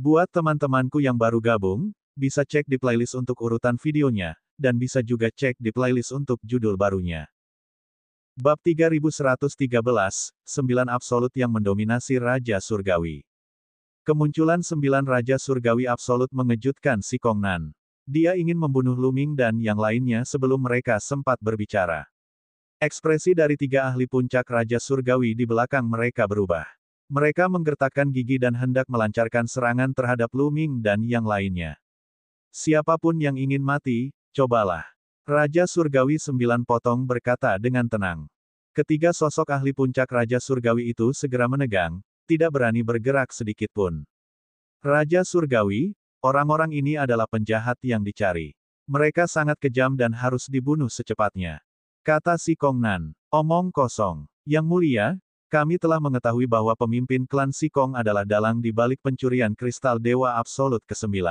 Buat teman-temanku yang baru gabung, bisa cek di playlist untuk urutan videonya, dan bisa juga cek di playlist untuk judul barunya. Bab 3113, 9 Absolut yang mendominasi Raja Surgawi. Kemunculan 9 Raja Surgawi Absolut mengejutkan si Kongnan. Dia ingin membunuh Luming dan yang lainnya sebelum mereka sempat berbicara. Ekspresi dari 3 ahli puncak Raja Surgawi di belakang mereka berubah. Mereka menggertakkan gigi dan hendak melancarkan serangan terhadap Luming dan yang lainnya. Siapapun yang ingin mati, cobalah. Raja Surgawi 9 Potong berkata dengan tenang. Ketiga sosok ahli puncak Raja Surgawi itu segera menegang, tidak berani bergerak sedikit pun. Raja Surgawi, orang-orang ini adalah penjahat yang dicari. Mereka sangat kejam dan harus dibunuh secepatnya. Kata si Kongnan. Omong kosong. Yang mulia, kami telah mengetahui bahwa pemimpin klan Sikong adalah dalang di balik pencurian kristal Dewa Absolut ke-9.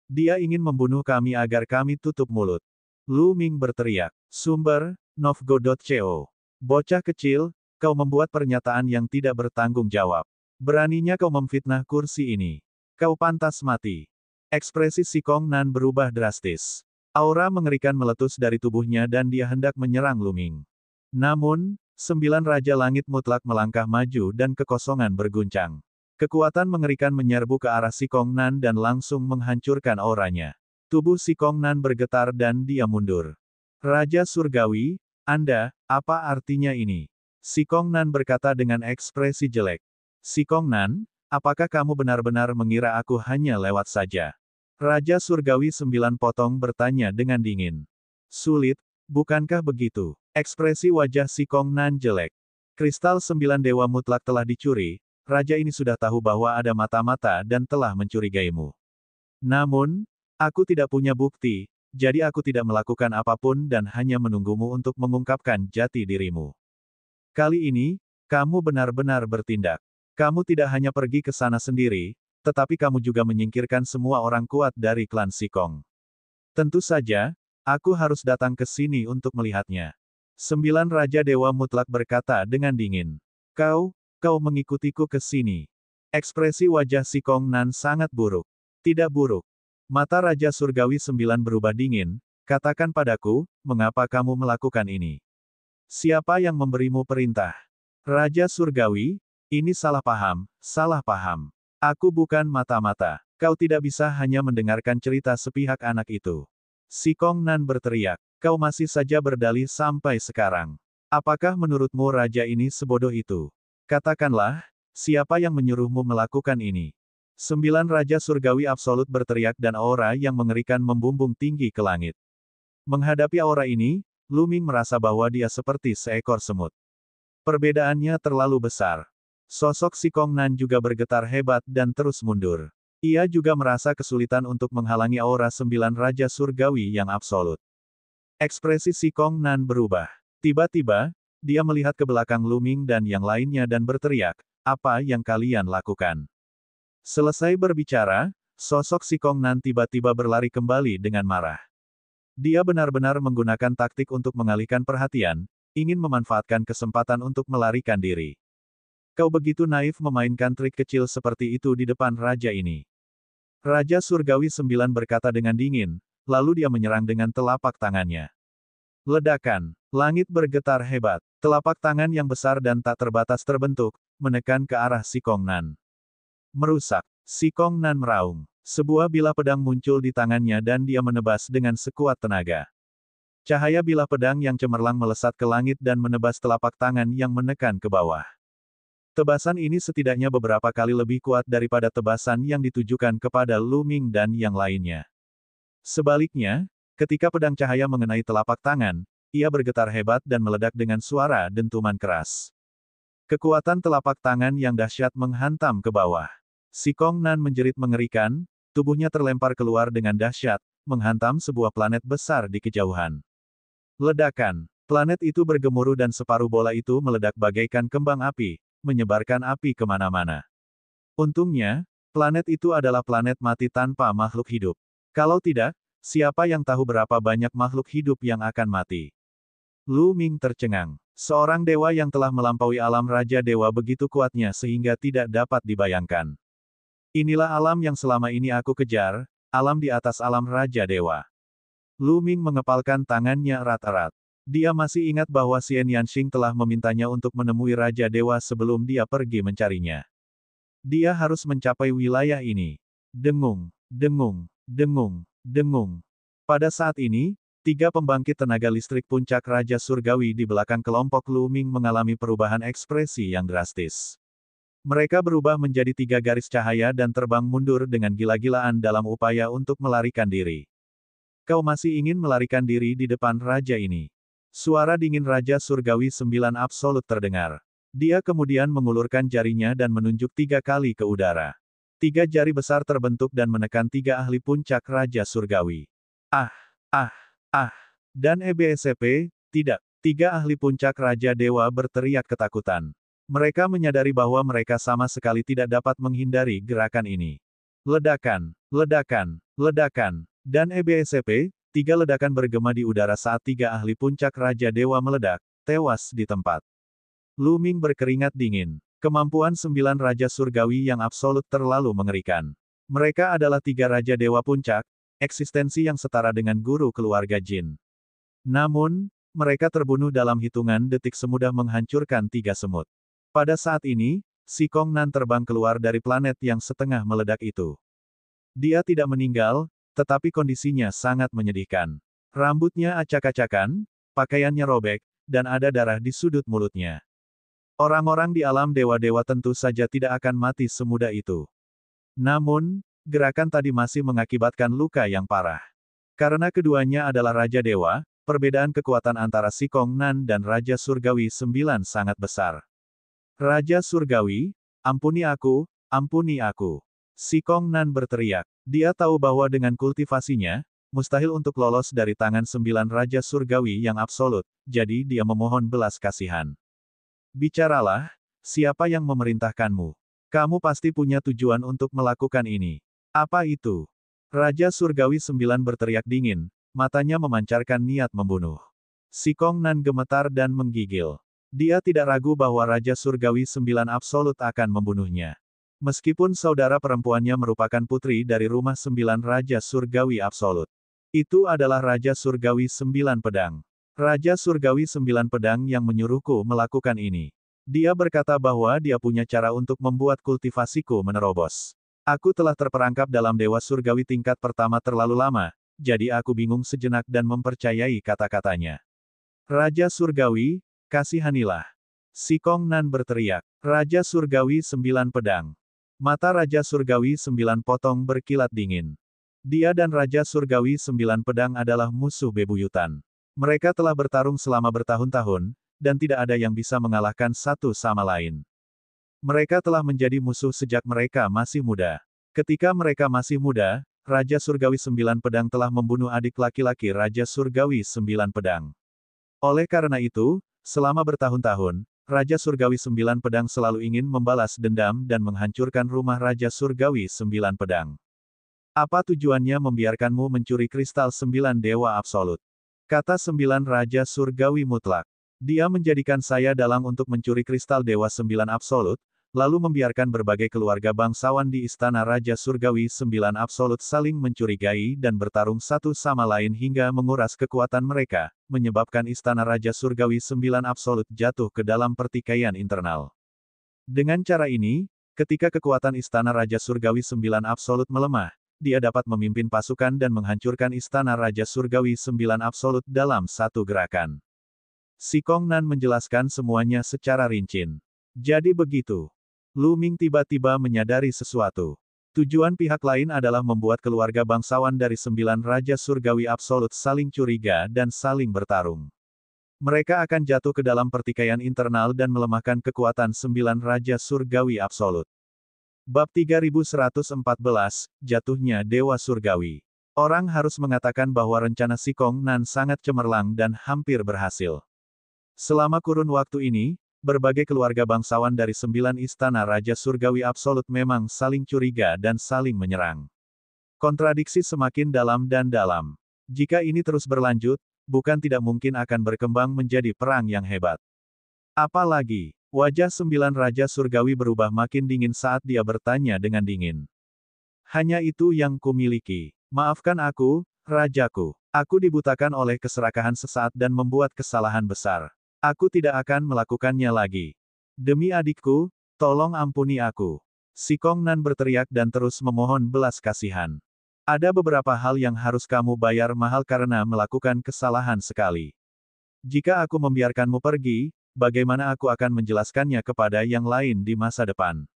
Dia ingin membunuh kami agar kami tutup mulut. Lu Ming berteriak. Sumber, Novgo.co. Bocah kecil, kau membuat pernyataan yang tidak bertanggung jawab. Beraninya kau memfitnah kursi ini. Kau pantas mati. Ekspresi si Kongnan berubah drastis. Aura mengerikan meletus dari tubuhnya dan dia hendak menyerang Lu Ming. Namun, 9 Raja Langit Mutlak melangkah maju dan kekosongan berguncang. Kekuatan mengerikan menyerbu ke arah si Kongnan dan langsung menghancurkan auranya. Tubuh si Kongnan bergetar dan dia mundur. Raja Surgawi, Anda, apa artinya ini? Si Kongnan berkata dengan ekspresi jelek. Si Kongnan, apakah kamu benar-benar mengira aku hanya lewat saja? Raja Surgawi 9 Potong bertanya dengan dingin. Sulit, bukankah begitu? Ekspresi wajah si Kongnan jelek. Kristal 9 Dewa Mutlak telah dicuri, raja ini sudah tahu bahwa ada mata-mata dan telah mencurigaimu. Namun, aku tidak punya bukti, jadi aku tidak melakukan apapun dan hanya menunggumu untuk mengungkapkan jati dirimu. Kali ini, kamu benar-benar bertindak. Kamu tidak hanya pergi ke sana sendiri, tetapi kamu juga menyingkirkan semua orang kuat dari klan Sikong. Tentu saja, aku harus datang ke sini untuk melihatnya. 9 Raja Dewa Mutlak berkata dengan dingin. Kau mengikutiku ke sini. Ekspresi wajah si Kongnan sangat buruk. Tidak buruk. Mata Raja Surgawi 9 berubah dingin, katakan padaku, mengapa kamu melakukan ini? Siapa yang memberimu perintah? Raja Surgawi, ini salah paham, salah paham. Aku bukan mata-mata. Kau tidak bisa hanya mendengarkan cerita sepihak anak itu. Si Kongnan berteriak. Kau masih saja berdalih sampai sekarang. Apakah menurutmu raja ini sebodoh itu? Katakanlah, siapa yang menyuruhmu melakukan ini? 9 Raja Surgawi Absolut berteriak dan aura yang mengerikan membumbung tinggi ke langit. Menghadapi aura ini, Lu Ming merasa bahwa dia seperti seekor semut. Perbedaannya terlalu besar. Sosok si Kongnan juga bergetar hebat dan terus mundur. Ia juga merasa kesulitan untuk menghalangi aura 9 Raja Surgawi yang absolut. Ekspresi si Kongnan berubah. Tiba-tiba, dia melihat ke belakang Lu Ming dan yang lainnya dan berteriak, apa yang kalian lakukan? Selesai berbicara, sosok si Kongnan tiba-tiba berlari kembali dengan marah. Dia benar-benar menggunakan taktik untuk mengalihkan perhatian, ingin memanfaatkan kesempatan untuk melarikan diri. Kau begitu naif memainkan trik kecil seperti itu di depan raja ini. Raja Surgawi 9 berkata dengan dingin, lalu dia menyerang dengan telapak tangannya. Ledakan. Langit bergetar hebat. Telapak tangan yang besar dan tak terbatas terbentuk, menekan ke arah si Kongnan. Merusak. Si Kongnan meraung. Sebuah bilah pedang muncul di tangannya dan dia menebas dengan sekuat tenaga. Cahaya bilah pedang yang cemerlang melesat ke langit dan menebas telapak tangan yang menekan ke bawah. Tebasan ini setidaknya beberapa kali lebih kuat daripada tebasan yang ditujukan kepada Lu Ming dan yang lainnya. Sebaliknya, ketika pedang cahaya mengenai telapak tangan, ia bergetar hebat dan meledak dengan suara dentuman keras. Kekuatan telapak tangan yang dahsyat menghantam ke bawah. Si Kongnan menjerit mengerikan, tubuhnya terlempar keluar dengan dahsyat, menghantam sebuah planet besar di kejauhan. Ledakan. Planet itu bergemuruh dan separuh bola itu meledak bagaikan kembang api, menyebarkan api kemana-mana. Untungnya, planet itu adalah planet mati tanpa makhluk hidup. Kalau tidak, siapa yang tahu berapa banyak makhluk hidup yang akan mati? Lu Ming tercengang. Seorang dewa yang telah melampaui alam Raja Dewa begitu kuatnya sehingga tidak dapat dibayangkan. Inilah alam yang selama ini aku kejar, alam di atas alam Raja Dewa. Lu Ming mengepalkan tangannya erat-erat. Dia masih ingat bahwa Xian Yanxing telah memintanya untuk menemui Raja Dewa sebelum dia pergi mencarinya. Dia harus mencapai wilayah ini. Dengung, dengung, dengung, dengung. Pada saat ini, 3 pembangkit tenaga listrik puncak Raja Surgawi di belakang kelompok Lu Ming mengalami perubahan ekspresi yang drastis. Mereka berubah menjadi 3 garis cahaya dan terbang mundur dengan gila-gilaan dalam upaya untuk melarikan diri. Kau masih ingin melarikan diri di depan raja ini? Suara dingin Raja Surgawi 9 absolut terdengar. Dia kemudian mengulurkan jarinya dan menunjuk 3 kali ke udara. 3 jari besar terbentuk dan menekan 3 ahli puncak Raja Surgawi. Ah, ah, ah. Dan EBSP, tidak. 3 ahli puncak Raja Dewa berteriak ketakutan. Mereka menyadari bahwa mereka sama sekali tidak dapat menghindari gerakan ini. Ledakan, ledakan, ledakan. Dan EBSP, 3 ledakan bergema di udara saat 3 ahli puncak Raja Dewa meledak, tewas di tempat. Lu Ming berkeringat dingin. Kemampuan 9 Raja Surgawi yang absolut terlalu mengerikan. Mereka adalah 3 Raja Dewa Puncak, eksistensi yang setara dengan guru keluarga Jin. Namun, mereka terbunuh dalam hitungan detik semudah menghancurkan 3 semut. Pada saat ini, Si Kong Nan terbang keluar dari planet yang setengah meledak itu. Dia tidak meninggal, tetapi kondisinya sangat menyedihkan. Rambutnya acak-acakan, pakaiannya robek, dan ada darah di sudut mulutnya. Orang-orang di alam dewa-dewa tentu saja tidak akan mati semudah itu. Namun, gerakan tadi masih mengakibatkan luka yang parah. Karena keduanya adalah Raja Dewa, perbedaan kekuatan antara Si Kong Nan dan Raja Surgawi 9 sangat besar. Raja Surgawi, ampuni aku, ampuni aku. Si Kong Nan berteriak. Dia tahu bahwa dengan kultivasinya, mustahil untuk lolos dari tangan 9 Raja Surgawi yang absolut, jadi dia memohon belas kasihan. Bicaralah, siapa yang memerintahkanmu? Kamu pasti punya tujuan untuk melakukan ini. Apa itu? Raja Surgawi 9 berteriak dingin, matanya memancarkan niat membunuh. Si Kong Nan gemetar dan menggigil. Dia tidak ragu bahwa Raja Surgawi 9 absolut akan membunuhnya. Meskipun saudara perempuannya merupakan putri dari rumah 9 Raja Surgawi absolut. Itu adalah Raja Surgawi 9 pedang. Raja Surgawi 9 pedang yang menyuruhku melakukan ini. Dia berkata bahwa dia punya cara untuk membuat kultivasiku menerobos. Aku telah terperangkap dalam Dewa Surgawi tingkat pertama terlalu lama, jadi aku bingung sejenak dan mempercayai kata-katanya. Raja Surgawi, kasihanilah. Si Kong Nan berteriak. Raja Surgawi 9 pedang. Mata Raja Surgawi 9 potong berkilat dingin. Dia dan Raja Surgawi 9 pedang adalah musuh bebuyutan. Mereka telah bertarung selama bertahun-tahun, dan tidak ada yang bisa mengalahkan satu sama lain. Mereka telah menjadi musuh sejak mereka masih muda. Ketika mereka masih muda, Raja Surgawi 9 pedang telah membunuh adik laki-laki Raja Surgawi 9 pedang. Oleh karena itu, selama bertahun-tahun, Raja Surgawi 9 pedang selalu ingin membalas dendam dan menghancurkan rumah Raja Surgawi 9 pedang. Apa tujuannya membiarkanmu mencuri kristal 9 dewa absolut? Kata 9 Raja Surgawi mutlak. Dia menjadikan saya dalang untuk mencuri kristal dewa 9 absolut, lalu membiarkan berbagai keluarga bangsawan di istana Raja Surgawi 9 absolut saling mencurigai dan bertarung satu sama lain hingga menguras kekuatan mereka, menyebabkan istana Raja Surgawi 9 absolut jatuh ke dalam pertikaian internal. Dengan cara ini, ketika kekuatan istana Raja Surgawi 9 absolut melemah, dia dapat memimpin pasukan dan menghancurkan istana Raja Surgawi 9 absolut dalam satu gerakan. Si Kong Nan menjelaskan semuanya secara rinci. Jadi begitu. Lu Ming tiba-tiba menyadari sesuatu. Tujuan pihak lain adalah membuat keluarga bangsawan dari 9 Raja Surgawi absolut saling curiga dan saling bertarung. Mereka akan jatuh ke dalam pertikaian internal dan melemahkan kekuatan 9 Raja Surgawi absolut. Bab 3114, Jatuhnya Dewa Surgawi. Orang harus mengatakan bahwa rencana Si Kong Nan sangat cemerlang dan hampir berhasil. Selama kurun waktu ini, berbagai keluarga bangsawan dari 9 istana Raja Surgawi absolut memang saling curiga dan saling menyerang. Kontradiksi semakin dalam dan dalam. Jika ini terus berlanjut, bukan tidak mungkin akan berkembang menjadi perang yang hebat. Apalagi, wajah 9 Raja Surgawi berubah makin dingin saat dia bertanya dengan dingin. Hanya itu yang kumiliki. Maafkan aku, rajaku. Aku dibutakan oleh keserakahan sesaat dan membuat kesalahan besar. Aku tidak akan melakukannya lagi. Demi adikku, tolong ampuni aku. Si Kong Nan berteriak dan terus memohon belas kasihan. Ada beberapa hal yang harus kamu bayar mahal karena melakukan kesalahan sekali. Jika aku membiarkanmu pergi, bagaimana aku akan menjelaskannya kepada yang lain di masa depan?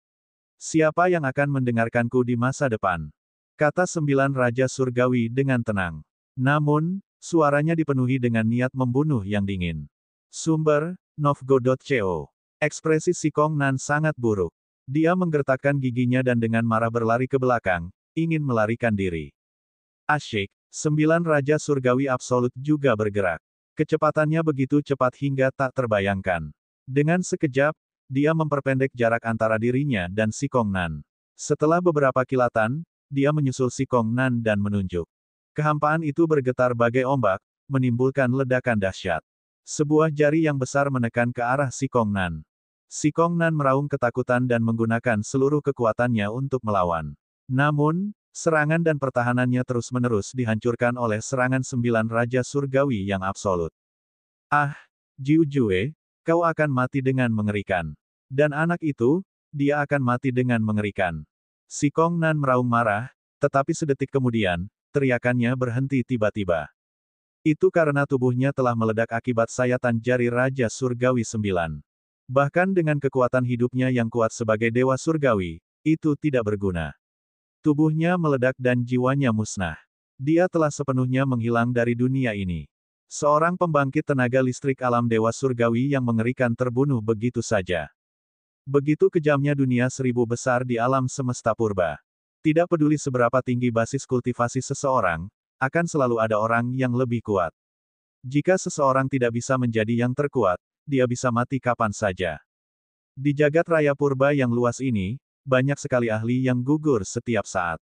Siapa yang akan mendengarkanku di masa depan? Kata 9 Raja Surgawi dengan tenang. Namun, suaranya dipenuhi dengan niat membunuh yang dingin. Sumber, Novgo.co. Ekspresi si Kong Nan sangat buruk. Dia menggertakkan giginya dan dengan marah berlari ke belakang, ingin melarikan diri. Asyik, 9 Raja Surgawi Absolut juga bergerak. Kecepatannya begitu cepat hingga tak terbayangkan. Dengan sekejap, dia memperpendek jarak antara dirinya dan si Kong Nan. Setelah beberapa kilatan, dia menyusul si Kong Nan dan menunjuk. Kehampaan itu bergetar bagai ombak, menimbulkan ledakan dahsyat. Sebuah jari yang besar menekan ke arah si Kong Nan. Si Kong Nan meraung ketakutan dan menggunakan seluruh kekuatannya untuk melawan. Namun, serangan dan pertahanannya terus-menerus dihancurkan oleh serangan 9 Raja Surgawi yang absolut. Ah, Jiu Jue, kau akan mati dengan mengerikan. Dan anak itu, dia akan mati dengan mengerikan. Si Kong Nan meraung marah, tetapi sedetik kemudian, teriakannya berhenti tiba-tiba. Itu karena tubuhnya telah meledak akibat sayatan jari Raja Surgawi 9. Bahkan dengan kekuatan hidupnya yang kuat sebagai Dewa Surgawi, itu tidak berguna. Tubuhnya meledak dan jiwanya musnah. Dia telah sepenuhnya menghilang dari dunia ini. Seorang pembangkit tenaga listrik alam Dewa Surgawi yang mengerikan terbunuh begitu saja. Begitu kejamnya dunia 1000 besar di alam semesta purba. Tidak peduli seberapa tinggi basis kultivasi seseorang, akan selalu ada orang yang lebih kuat. Jika seseorang tidak bisa menjadi yang terkuat, dia bisa mati kapan saja. Di jagat raya purba yang luas ini, banyak sekali ahli yang gugur setiap saat.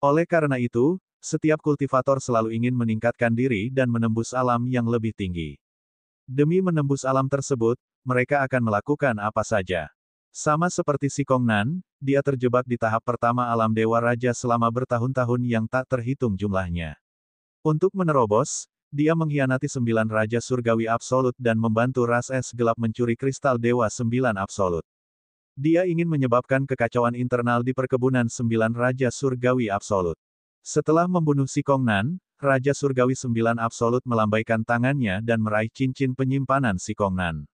Oleh karena itu, setiap kultivator selalu ingin meningkatkan diri dan menembus alam yang lebih tinggi. Demi menembus alam tersebut, mereka akan melakukan apa saja. Sama seperti si Kong Nan, dia terjebak di tahap pertama alam Dewa Raja selama bertahun-tahun yang tak terhitung jumlahnya. Untuk menerobos, dia mengkhianati 9 Raja Surgawi Absolut dan membantu ras es gelap mencuri kristal Dewa 9 Absolut. Dia ingin menyebabkan kekacauan internal di perkebunan 9 Raja Surgawi Absolut. Setelah membunuh si Kong Nan, Raja Surgawi 9 Absolut melambaikan tangannya dan meraih cincin penyimpanan si Kong Nan.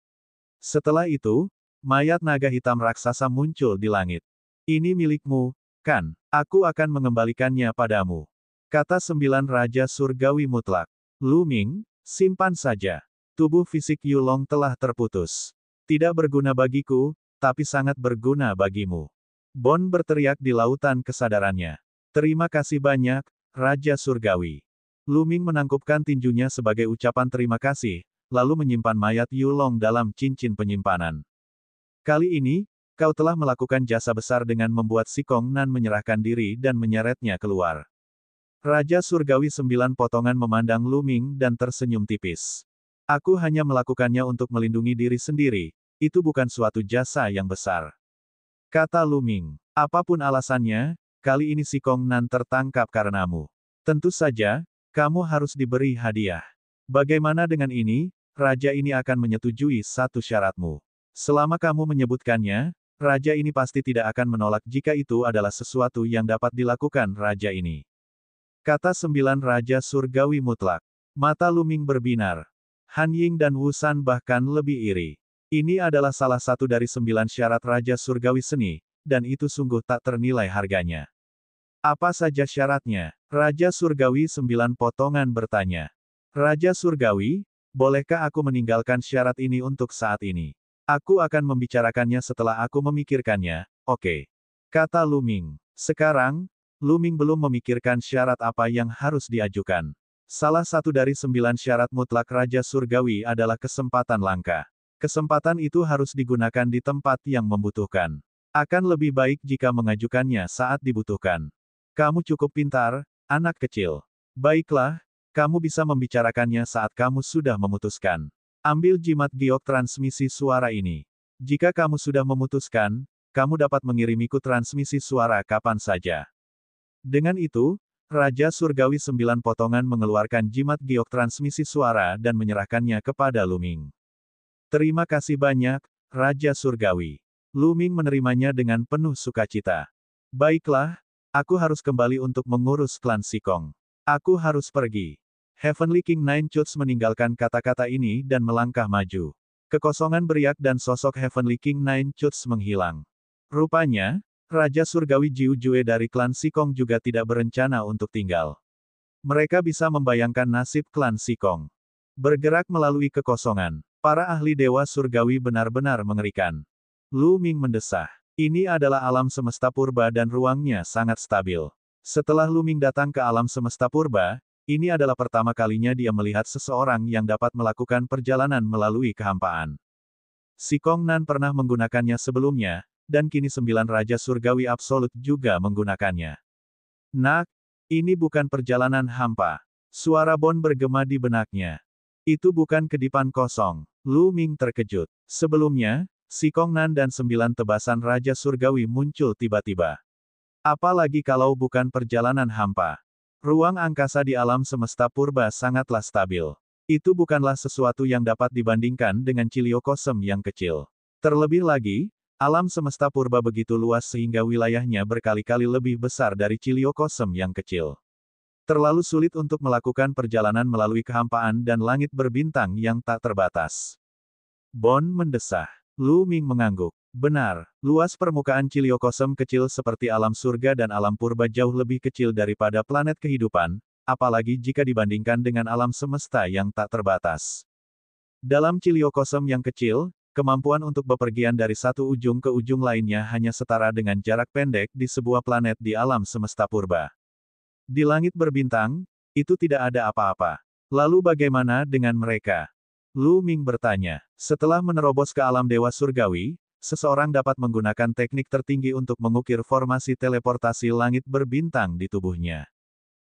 Setelah itu, mayat naga hitam raksasa muncul di langit. Ini milikmu, kan? Aku akan mengembalikannya padamu. Kata 9 Raja Surgawi Mutlak. Lu Ming, simpan saja. Tubuh fisik Yulong telah terputus. Tidak berguna bagiku, tapi sangat berguna bagimu. Bon berteriak di lautan kesadarannya. Terima kasih banyak, Raja Surgawi. Lu Ming menangkupkan tinjunya sebagai ucapan terima kasih, lalu menyimpan mayat Yulong dalam cincin penyimpanan. Kali ini, kau telah melakukan jasa besar dengan membuat si Kong Nan menyerahkan diri dan menyeretnya keluar. Raja Surgawi 9 potongan memandang Lu Ming dan tersenyum tipis. Aku hanya melakukannya untuk melindungi diri sendiri, itu bukan suatu jasa yang besar. Kata Lu Ming, apapun alasannya, kali ini si Kong Nan tertangkap karenamu. Tentu saja, kamu harus diberi hadiah. Bagaimana dengan ini, raja ini akan menyetujui satu syaratmu. Selama kamu menyebutkannya, raja ini pasti tidak akan menolak jika itu adalah sesuatu yang dapat dilakukan raja ini. Kata 9 Raja Surgawi Mutlak. Mata Lu Ming berbinar. Han Ying dan Wu San bahkan lebih iri. Ini adalah salah satu dari 9 syarat Raja Surgawi Seni, dan itu sungguh tak ternilai harganya. Apa saja syaratnya? Raja Surgawi 9 potongan bertanya. Raja Surgawi, bolehkah aku meninggalkan syarat ini untuk saat ini? Aku akan membicarakannya setelah aku memikirkannya, oke. Kata Lu Ming. Sekarang, Lu Ming belum memikirkan syarat apa yang harus diajukan. Salah satu dari 9 syarat mutlak Raja Surgawi adalah kesempatan langka. Kesempatan itu harus digunakan di tempat yang membutuhkan. Akan lebih baik jika mengajukannya saat dibutuhkan. Kamu cukup pintar, anak kecil. Baiklah, kamu bisa membicarakannya saat kamu sudah memutuskan. Ambil jimat giok transmisi suara ini. Jika kamu sudah memutuskan, kamu dapat mengirimiku transmisi suara kapan saja. Dengan itu, Raja Surgawi 9 Potongan mengeluarkan jimat giok transmisi suara dan menyerahkannya kepada Lu Ming. Terima kasih banyak, Raja Surgawi. Lu Ming menerimanya dengan penuh sukacita. Baiklah, aku harus kembali untuk mengurus klan Sikong. Aku harus pergi. Heavenly King Nine Chuts meninggalkan kata-kata ini dan melangkah maju. Kekosongan beriak dan sosok Heavenly King Nine Chuts menghilang. Rupanya, Raja Surgawi Jiu Jue dari klan Sikong juga tidak berencana untuk tinggal. Mereka bisa membayangkan nasib klan Sikong. Bergerak melalui kekosongan. Para ahli Dewa Surgawi benar-benar mengerikan. Lu Ming mendesah. Ini adalah alam semesta purba dan ruangnya sangat stabil. Setelah Lu Ming datang ke alam semesta purba, ini adalah pertama kalinya dia melihat seseorang yang dapat melakukan perjalanan melalui kehampaan. Sikong Nan pernah menggunakannya sebelumnya, dan kini 9 Raja Surgawi Absolut juga menggunakannya. Nak, ini bukan perjalanan hampa. Suara Bon bergema di benaknya. Itu bukan kedipan kosong. Lu Ming terkejut. Sebelumnya, Sikong Nan dan 9 tebasan Raja Surgawi muncul tiba-tiba. Apalagi kalau bukan perjalanan hampa. Ruang angkasa di alam semesta purba sangatlah stabil. Itu bukanlah sesuatu yang dapat dibandingkan dengan Ciliokosem yang kecil. Terlebih lagi, alam semesta purba begitu luas sehingga wilayahnya berkali-kali lebih besar dari Ciliokosem yang kecil. Terlalu sulit untuk melakukan perjalanan melalui kehampaan dan langit berbintang yang tak terbatas. Bon mendesah. Lu Ming mengangguk. Benar, luas permukaan Ciliokosem kecil seperti alam surga dan alam purba jauh lebih kecil daripada planet kehidupan, apalagi jika dibandingkan dengan alam semesta yang tak terbatas. Dalam Ciliokosem yang kecil, kemampuan untuk bepergian dari satu ujung ke ujung lainnya hanya setara dengan jarak pendek di sebuah planet di alam semesta purba. Di langit berbintang, itu tidak ada apa-apa. Lalu bagaimana dengan mereka? Lu Ming bertanya. Setelah menerobos ke alam Dewa Surgawi, seseorang dapat menggunakan teknik tertinggi untuk mengukir formasi teleportasi langit berbintang di tubuhnya.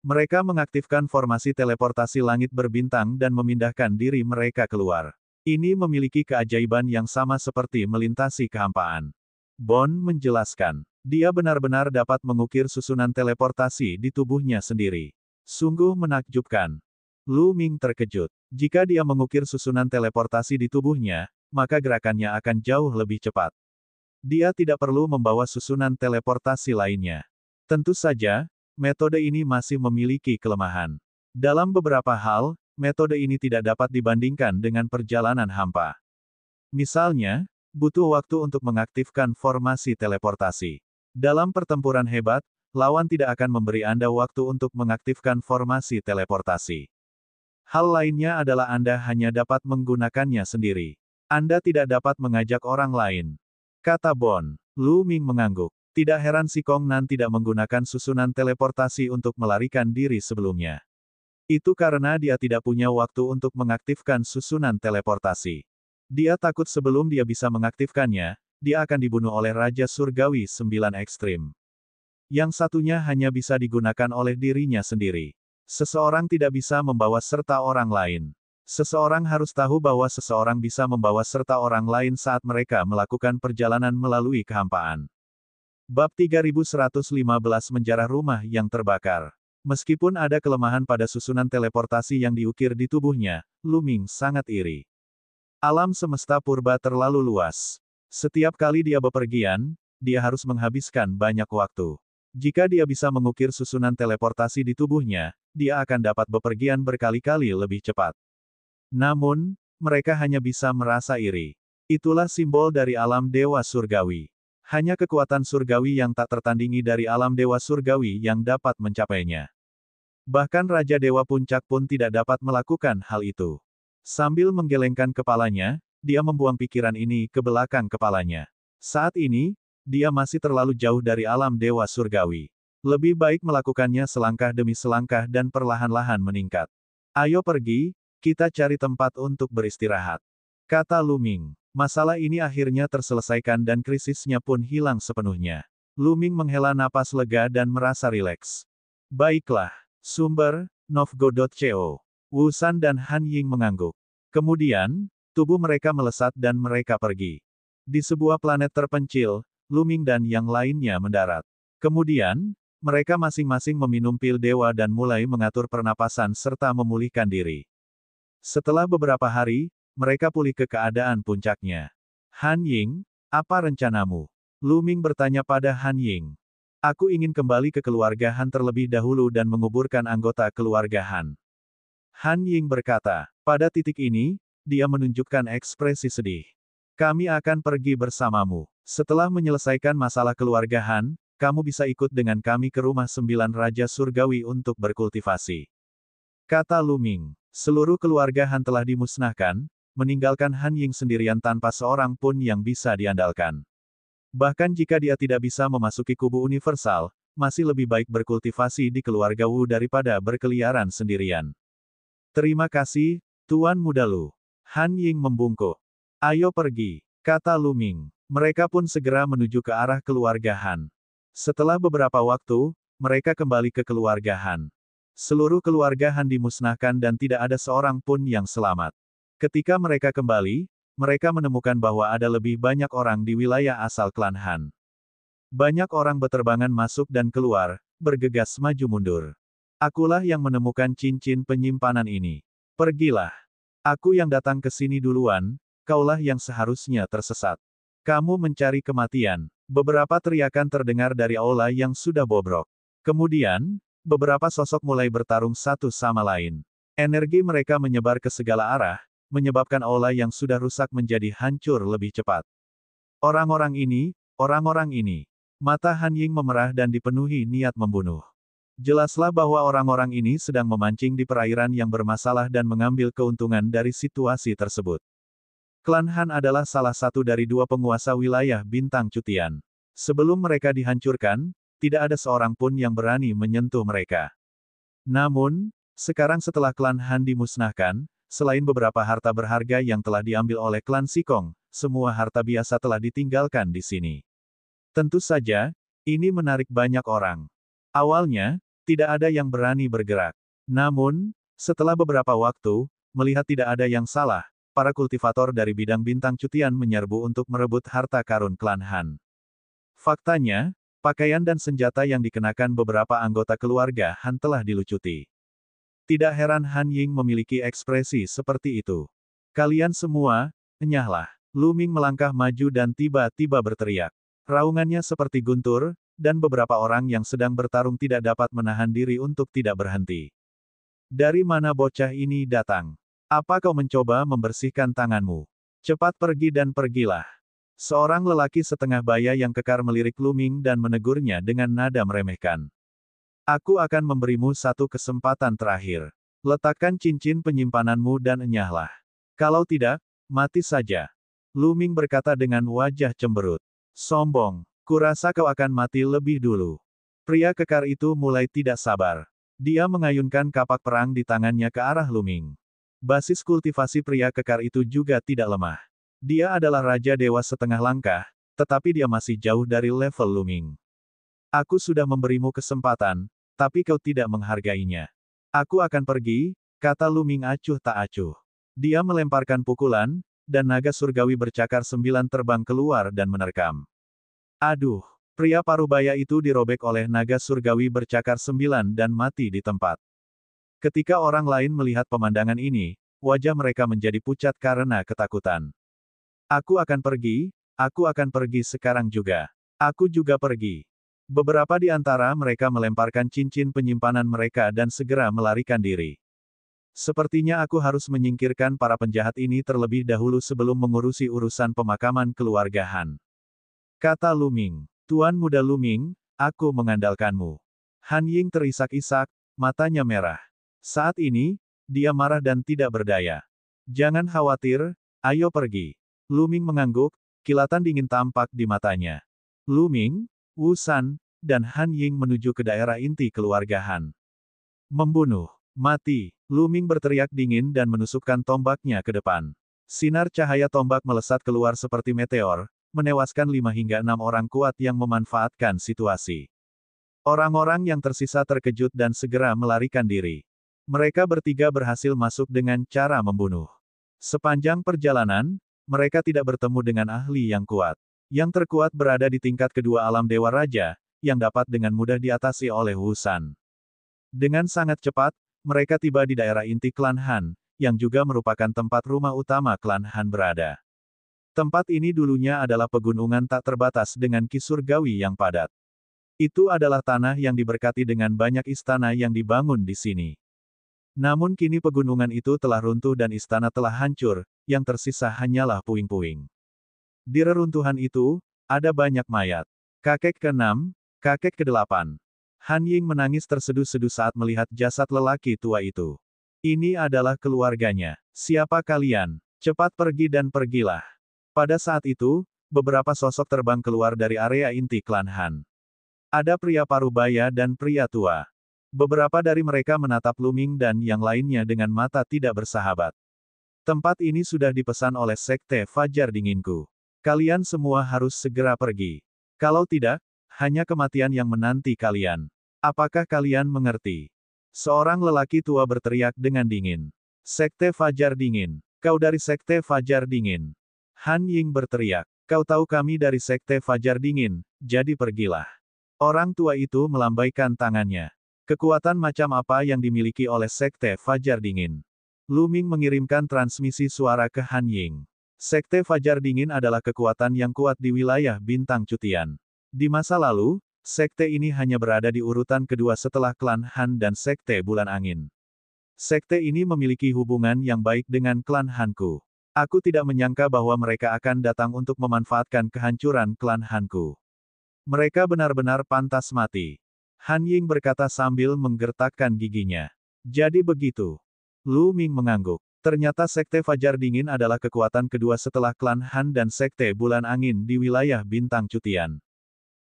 Mereka mengaktifkan formasi teleportasi langit berbintang dan memindahkan diri mereka keluar. Ini memiliki keajaiban yang sama seperti melintasi kehampaan. Bon menjelaskan. Dia benar-benar dapat mengukir susunan teleportasi di tubuhnya sendiri. Sungguh menakjubkan. Lu Ming terkejut. Jika dia mengukir susunan teleportasi di tubuhnya, maka gerakannya akan jauh lebih cepat. Dia tidak perlu membawa susunan teleportasi lainnya. Tentu saja, metode ini masih memiliki kelemahan. Dalam beberapa hal, metode ini tidak dapat dibandingkan dengan perjalanan hampa. Misalnya, butuh waktu untuk mengaktifkan formasi teleportasi. Dalam pertempuran hebat, lawan tidak akan memberi Anda waktu untuk mengaktifkan formasi teleportasi. Hal lainnya adalah Anda hanya dapat menggunakannya sendiri. Anda tidak dapat mengajak orang lain. Kata Bon. Lu Ming mengangguk. Tidak heran Sikong Nan tidak menggunakan susunan teleportasi untuk melarikan diri sebelumnya. Itu karena dia tidak punya waktu untuk mengaktifkan susunan teleportasi. Dia takut sebelum dia bisa mengaktifkannya, dia akan dibunuh oleh Raja Surgawi 9 Ekstrim. Yang satunya hanya bisa digunakan oleh dirinya sendiri. Seseorang tidak bisa membawa serta orang lain. Seseorang harus tahu bahwa seseorang bisa membawa serta orang lain saat mereka melakukan perjalanan melalui kehampaan. Bab 3115 Menjarah Rumah yang Terbakar. Meskipun ada kelemahan pada susunan teleportasi yang diukir di tubuhnya, Lu Ming sangat iri. Alam semesta purba terlalu luas. Setiap kali dia bepergian, dia harus menghabiskan banyak waktu. Jika dia bisa mengukir susunan teleportasi di tubuhnya, dia akan dapat bepergian berkali-kali lebih cepat. Namun, mereka hanya bisa merasa iri. Itulah simbol dari alam Dewa Surgawi. Hanya kekuatan surgawi yang tak tertandingi dari alam Dewa Surgawi yang dapat mencapainya. Bahkan Raja Dewa Puncak pun tidak dapat melakukan hal itu. Sambil menggelengkan kepalanya, dia membuang pikiran ini ke belakang kepalanya. Saat ini, dia masih terlalu jauh dari alam Dewa Surgawi. Lebih baik melakukannya selangkah demi selangkah dan perlahan-lahan meningkat. Ayo pergi, kita cari tempat untuk beristirahat. Kata Lu Ming. Masalah ini akhirnya terselesaikan dan krisisnya pun hilang sepenuhnya. Lu Ming menghela napas lega dan merasa rileks. Baiklah. Sumber, Novgo.co. Wu San dan Han Ying mengangguk. Kemudian, tubuh mereka melesat dan mereka pergi. Di sebuah planet terpencil, Lu Ming dan yang lainnya mendarat. Kemudian, Mereka masing-masing meminum pil dewa dan mulai mengatur pernapasan serta memulihkan diri. Setelah beberapa hari, mereka pulih ke keadaan puncaknya. Han Ying, apa rencanamu? Lu Ming bertanya pada Han Ying. Aku ingin kembali ke keluarga Han terlebih dahulu dan menguburkan anggota keluarga Han. Han Ying berkata. Pada titik ini, dia menunjukkan ekspresi sedih. Kami akan pergi bersamamu. Setelah menyelesaikan masalah keluarga Han, kamu bisa ikut dengan kami ke rumah 9 Raja Surgawi untuk berkultivasi. Kata Lu Ming. Seluruh keluarga Han telah dimusnahkan, meninggalkan Han Ying sendirian tanpa seorang pun yang bisa diandalkan. Bahkan jika dia tidak bisa memasuki kubu universal, masih lebih baik berkultivasi di keluarga Wu daripada berkeliaran sendirian. Terima kasih, Tuan Muda Lu. Han Ying membungkuk. Ayo pergi, kata Lu Ming. Mereka pun segera menuju ke arah keluarga Han. Setelah beberapa waktu, mereka kembali ke keluarga Han. Seluruh keluarga Han dimusnahkan dan tidak ada seorang pun yang selamat. Ketika mereka kembali, mereka menemukan bahwa ada lebih banyak orang di wilayah asal klan Han. Banyak orang beterbangan masuk dan keluar, bergegas maju mundur. Akulah yang menemukan cincin penyimpanan ini. Pergilah. Aku yang datang ke sini duluan, kaulah yang seharusnya tersesat. Kamu mencari kematian. Beberapa teriakan terdengar dari aula yang sudah bobrok. Kemudian, beberapa sosok mulai bertarung satu sama lain. Energi mereka menyebar ke segala arah, menyebabkan aula yang sudah rusak menjadi hancur lebih cepat. Orang-orang ini. Mata Han Ying memerah dan dipenuhi niat membunuh. Jelaslah bahwa orang-orang ini sedang memancing di perairan yang bermasalah dan mengambil keuntungan dari situasi tersebut. Klan Han adalah salah satu dari 2 penguasa wilayah Bintang Cutian. Sebelum mereka dihancurkan, tidak ada seorang pun yang berani menyentuh mereka. Namun, sekarang setelah klan Han dimusnahkan, selain beberapa harta berharga yang telah diambil oleh klan Sikong, semua harta biasa telah ditinggalkan di sini. Tentu saja, ini menarik banyak orang. Awalnya, tidak ada yang berani bergerak. Namun, setelah beberapa waktu, melihat tidak ada yang salah, para kultivator dari bidang Bintang Cutian menyerbu untuk merebut harta karun klan Han. Faktanya, pakaian dan senjata yang dikenakan beberapa anggota keluarga Han telah dilucuti. Tidak heran Han Ying memiliki ekspresi seperti itu. Kalian semua, enyahlah. Lu Ming melangkah maju dan tiba-tiba berteriak. Raungannya seperti guntur, dan beberapa orang yang sedang bertarung tidak dapat menahan diri untuk tidak berhenti. Dari mana bocah ini datang? Apa kau mencoba membersihkan tanganmu? Cepat pergi dan pergilah. Seorang lelaki setengah baya yang kekar melirik Lu Ming dan menegurnya dengan nada meremehkan. Aku akan memberimu satu kesempatan terakhir. Letakkan cincin penyimpananmu dan enyahlah. Kalau tidak, mati saja. Lu Ming berkata dengan wajah cemberut. Sombong, kurasa kau akan mati lebih dulu. Pria kekar itu mulai tidak sabar. Dia mengayunkan kapak perang di tangannya ke arah Lu Ming. Basis kultivasi pria kekar itu juga tidak lemah. Dia adalah Raja Dewa setengah langkah, tetapi dia masih jauh dari level Lu Ming. Aku sudah memberimu kesempatan, tapi kau tidak menghargainya. Aku akan pergi, kata Lu Ming acuh tak acuh. Dia melemparkan pukulan, dan naga surgawi bercakar 9 terbang keluar dan menerkam. Aduh, pria parubaya itu dirobek oleh naga surgawi bercakar 9 dan mati di tempat. Ketika orang lain melihat pemandangan ini, wajah mereka menjadi pucat karena ketakutan. Aku akan pergi sekarang juga. Aku juga pergi. Beberapa di antara mereka melemparkan cincin penyimpanan mereka dan segera melarikan diri. Sepertinya aku harus menyingkirkan para penjahat ini terlebih dahulu sebelum mengurusi urusan pemakaman keluarga Han. Kata Lu Ming. Tuan Muda Lu Ming, aku mengandalkanmu. Han Ying terisak-isak, matanya merah. Saat ini, dia marah dan tidak berdaya. Jangan khawatir, ayo pergi. Lu Ming mengangguk, kilatan dingin tampak di matanya. Lu Ming, Wu San, dan Han Ying menuju ke daerah inti keluarga Han. Membunuh, mati. Lu Ming berteriak dingin dan menusukkan tombaknya ke depan. Sinar cahaya tombak melesat keluar seperti meteor, menewaskan 5 hingga 6 orang kuat yang memanfaatkan situasi. Orang-orang yang tersisa terkejut dan segera melarikan diri. Mereka bertiga berhasil masuk dengan cara membunuh. Sepanjang perjalanan, mereka tidak bertemu dengan ahli yang kuat. Yang terkuat berada di tingkat kedua alam Dewa Raja, yang dapat dengan mudah diatasi oleh Wu San. Dengan sangat cepat, mereka tiba di daerah inti klan Han, yang juga merupakan tempat rumah utama klan Han berada. Tempat ini dulunya adalah pegunungan tak terbatas dengan ki surgawi yang padat. Itu adalah tanah yang diberkati dengan banyak istana yang dibangun di sini. Namun kini pegunungan itu telah runtuh dan istana telah hancur, yang tersisa hanyalah puing-puing. Di reruntuhan itu, ada banyak mayat. Kakek ke-6, kakek ke-8. Han Ying menangis terseduh-seduh saat melihat jasad lelaki tua itu. Ini adalah keluarganya. Siapa kalian? Cepat pergi dan pergilah. Pada saat itu, beberapa sosok terbang keluar dari area inti klan Han. Ada pria parubaya dan pria tua. Beberapa dari mereka menatap Lu Ming dan yang lainnya dengan mata tidak bersahabat. Tempat ini sudah dipesan oleh Sekte Fajar Dinginku. Kalian semua harus segera pergi. Kalau tidak, hanya kematian yang menanti kalian. Apakah kalian mengerti? Seorang lelaki tua berteriak dengan dingin. Sekte Fajar Dingin. Kau dari Sekte Fajar Dingin. Han Ying berteriak. Kau tahu kami dari Sekte Fajar Dingin, jadi pergilah. Orang tua itu melambaikan tangannya. Kekuatan macam apa yang dimiliki oleh Sekte Fajar Dingin? Lu Ming mengirimkan transmisi suara ke Han Ying. Sekte Fajar Dingin adalah kekuatan yang kuat di wilayah Bintang Cutian. Di masa lalu, sekte ini hanya berada di urutan kedua setelah klan Han dan Sekte Bulan Angin. Sekte ini memiliki hubungan yang baik dengan klan Hanku. Aku tidak menyangka bahwa mereka akan datang untuk memanfaatkan kehancuran klan Hanku. Mereka benar-benar pantas mati. Han Ying berkata sambil menggertakkan giginya. Jadi begitu. Lu Ming mengangguk. Ternyata Sekte Fajar Dingin adalah kekuatan kedua setelah klan Han dan Sekte Bulan Angin di wilayah Bintang Cutian.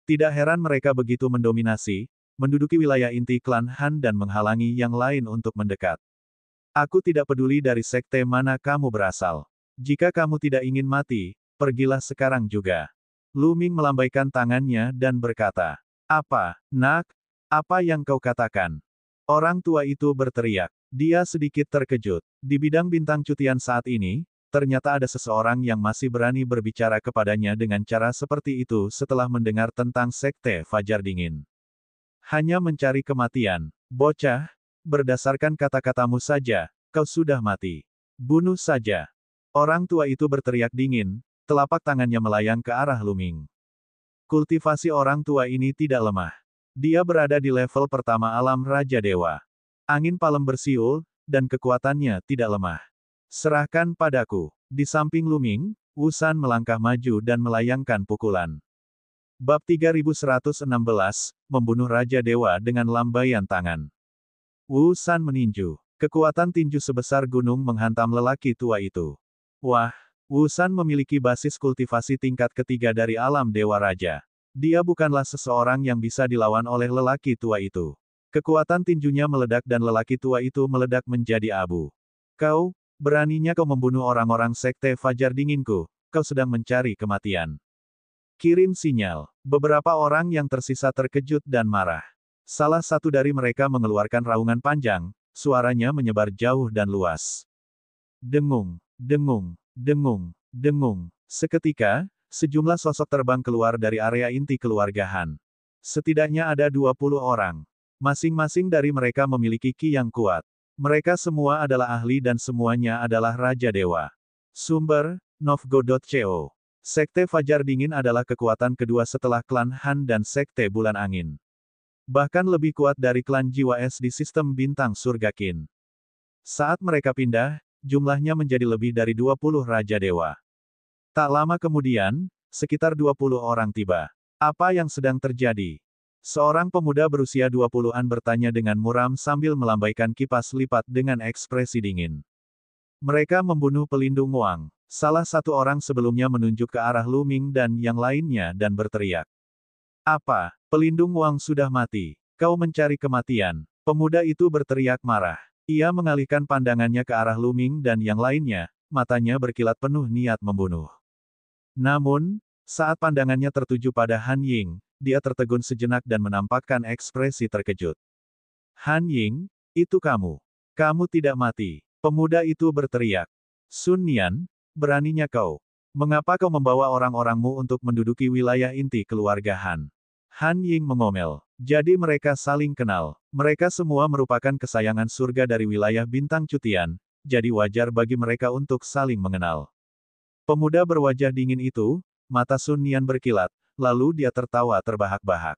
Tidak heran mereka begitu mendominasi, menduduki wilayah inti klan Han dan menghalangi yang lain untuk mendekat. Aku tidak peduli dari sekte mana kamu berasal. Jika kamu tidak ingin mati, pergilah sekarang juga. Lu Ming melambaikan tangannya dan berkata, "Apa, nak? Apa yang kau katakan?" Orang tua itu berteriak. Dia sedikit terkejut. Di bidang Bintang Cutian saat ini, ternyata ada seseorang yang masih berani berbicara kepadanya dengan cara seperti itu setelah mendengar tentang Sekte Fajar Dingin. Hanya mencari kematian. Bocah, berdasarkan kata-katamu saja, kau sudah mati. Bunuh saja. Orang tua itu berteriak dingin, telapak tangannya melayang ke arah Lu Ming. Kultivasi orang tua ini tidak lemah. Dia berada di level pertama alam Raja Dewa. Angin palem bersiul, dan kekuatannya tidak lemah. Serahkan padaku. Di samping Lu Ming, Wu San melangkah maju dan melayangkan pukulan. Bab 3116, Membunuh Raja Dewa dengan lambaian tangan. Wu San meninju. Kekuatan tinju sebesar gunung menghantam lelaki tua itu. Wah, Wu San memiliki basis kultivasi tingkat ketiga dari alam Dewa Raja. Dia bukanlah seseorang yang bisa dilawan oleh lelaki tua itu. Kekuatan tinjunya meledak dan lelaki tua itu meledak menjadi abu. Kau, beraninya kau membunuh orang-orang Sekte Fajar Dinginku, kau sedang mencari kematian. Kirim sinyal. Beberapa orang yang tersisa terkejut dan marah. Salah satu dari mereka mengeluarkan raungan panjang, suaranya menyebar jauh dan luas. Dengung, dengung, dengung, dengung. Seketika, sejumlah sosok terbang keluar dari area inti keluarga Han. Setidaknya ada 20 orang. Masing-masing dari mereka memiliki ki yang kuat. Mereka semua adalah ahli dan semuanya adalah Raja Dewa. Sumber, Novgorod.co. Sekte Fajar Dingin adalah kekuatan kedua setelah klan Han dan Sekte Bulan Angin. Bahkan lebih kuat dari klan Jiwa Es di sistem bintang surga Qin. Saat mereka pindah, jumlahnya menjadi lebih dari 20 Raja Dewa. Tak lama kemudian, sekitar 20 orang tiba. Apa yang sedang terjadi? Seorang pemuda berusia 20-an bertanya dengan muram sambil melambaikan kipas lipat dengan ekspresi dingin. Mereka membunuh pelindung Wang. Salah satu orang sebelumnya menunjuk ke arah Lu Ming dan yang lainnya dan berteriak. Apa, pelindung Wang sudah mati? Kau mencari kematian? Pemuda itu berteriak marah. Ia mengalihkan pandangannya ke arah Lu Ming dan yang lainnya, matanya berkilat penuh niat membunuh. Namun, saat pandangannya tertuju pada Han Ying, dia tertegun sejenak dan menampakkan ekspresi terkejut. Han Ying, itu kamu. Kamu tidak mati. Pemuda itu berteriak. Sun Nian, beraninya kau. Mengapa kau membawa orang-orangmu untuk menduduki wilayah inti keluarga Han? Han Ying mengomel. Jadi mereka saling kenal. Mereka semua merupakan kesayangan surga dari wilayah bintang cutian, jadi wajar bagi mereka untuk saling mengenal. Pemuda berwajah dingin itu, mata Sun Nian berkilat, lalu dia tertawa terbahak-bahak.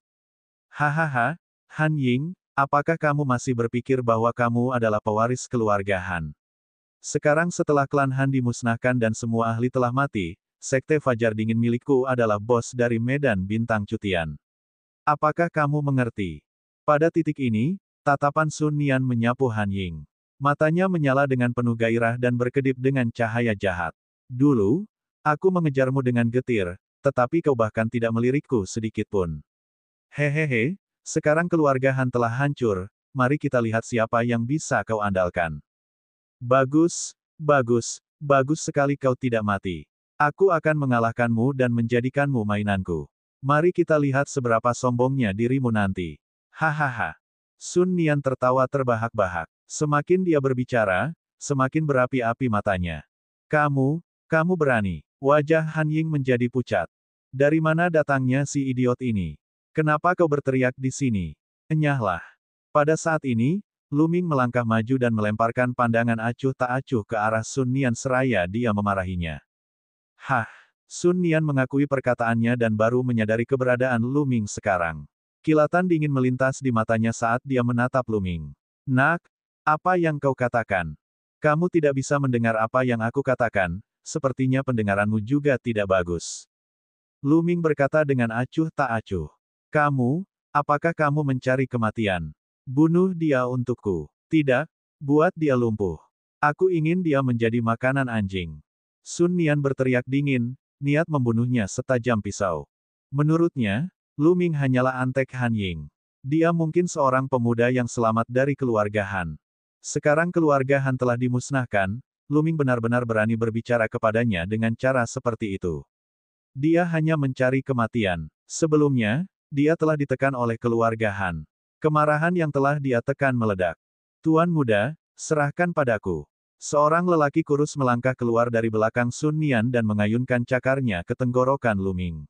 Hahaha, Han Ying, apakah kamu masih berpikir bahwa kamu adalah pewaris keluarga Han? Sekarang setelah klan Han dimusnahkan dan semua ahli telah mati, Sekte Fajar Dingin milikku adalah bos dari medan bintang cutian. Apakah kamu mengerti? Pada titik ini, tatapan Sun Nian menyapu Han Ying. Matanya menyala dengan penuh gairah dan berkedip dengan cahaya jahat. Dulu, aku mengejarmu dengan getir, tetapi kau bahkan tidak melirikku sedikit pun. Hehehe, sekarang keluarga Han telah hancur, mari kita lihat siapa yang bisa kau andalkan. Bagus, bagus, bagus sekali kau tidak mati. Aku akan mengalahkanmu dan menjadikanmu mainanku. Mari kita lihat seberapa sombongnya dirimu nanti. Hahaha. Sun Nian tertawa terbahak-bahak. Semakin dia berbicara, semakin berapi-api matanya. Kamu berani. Wajah Han Ying menjadi pucat. Dari mana datangnya si idiot ini? Kenapa kau berteriak di sini? Enyahlah. Pada saat ini, Lu Ming melangkah maju dan melemparkan pandangan acuh tak acuh ke arah Sun Nian seraya dia memarahinya. Hah! Sun Nian mengakui perkataannya dan baru menyadari keberadaan Lu Ming sekarang. Kilatan dingin melintas di matanya saat dia menatap Lu Ming. Nak, apa yang kau katakan? Kamu tidak bisa mendengar apa yang aku katakan, sepertinya pendengaranmu juga tidak bagus. Lu Ming berkata dengan acuh tak acuh. Apakah kamu mencari kematian? Bunuh dia untukku. Tidak, buat dia lumpuh. Aku ingin dia menjadi makanan anjing. Sun Nian berteriak dingin, niat membunuhnya setajam pisau. Menurutnya, Lu Ming hanyalah antek Han Ying. Dia mungkin seorang pemuda yang selamat dari keluarga Han. Sekarang keluarga Han telah dimusnahkan, Lu Ming benar-benar berani berbicara kepadanya dengan cara seperti itu. Dia hanya mencari kematian. Sebelumnya, dia telah ditekan oleh keluarga Han. Kemarahan yang telah dia tekan meledak. Tuan muda, serahkan padaku. Seorang lelaki kurus melangkah keluar dari belakang Sun Nian dan mengayunkan cakarnya ke tenggorokan Lu Ming.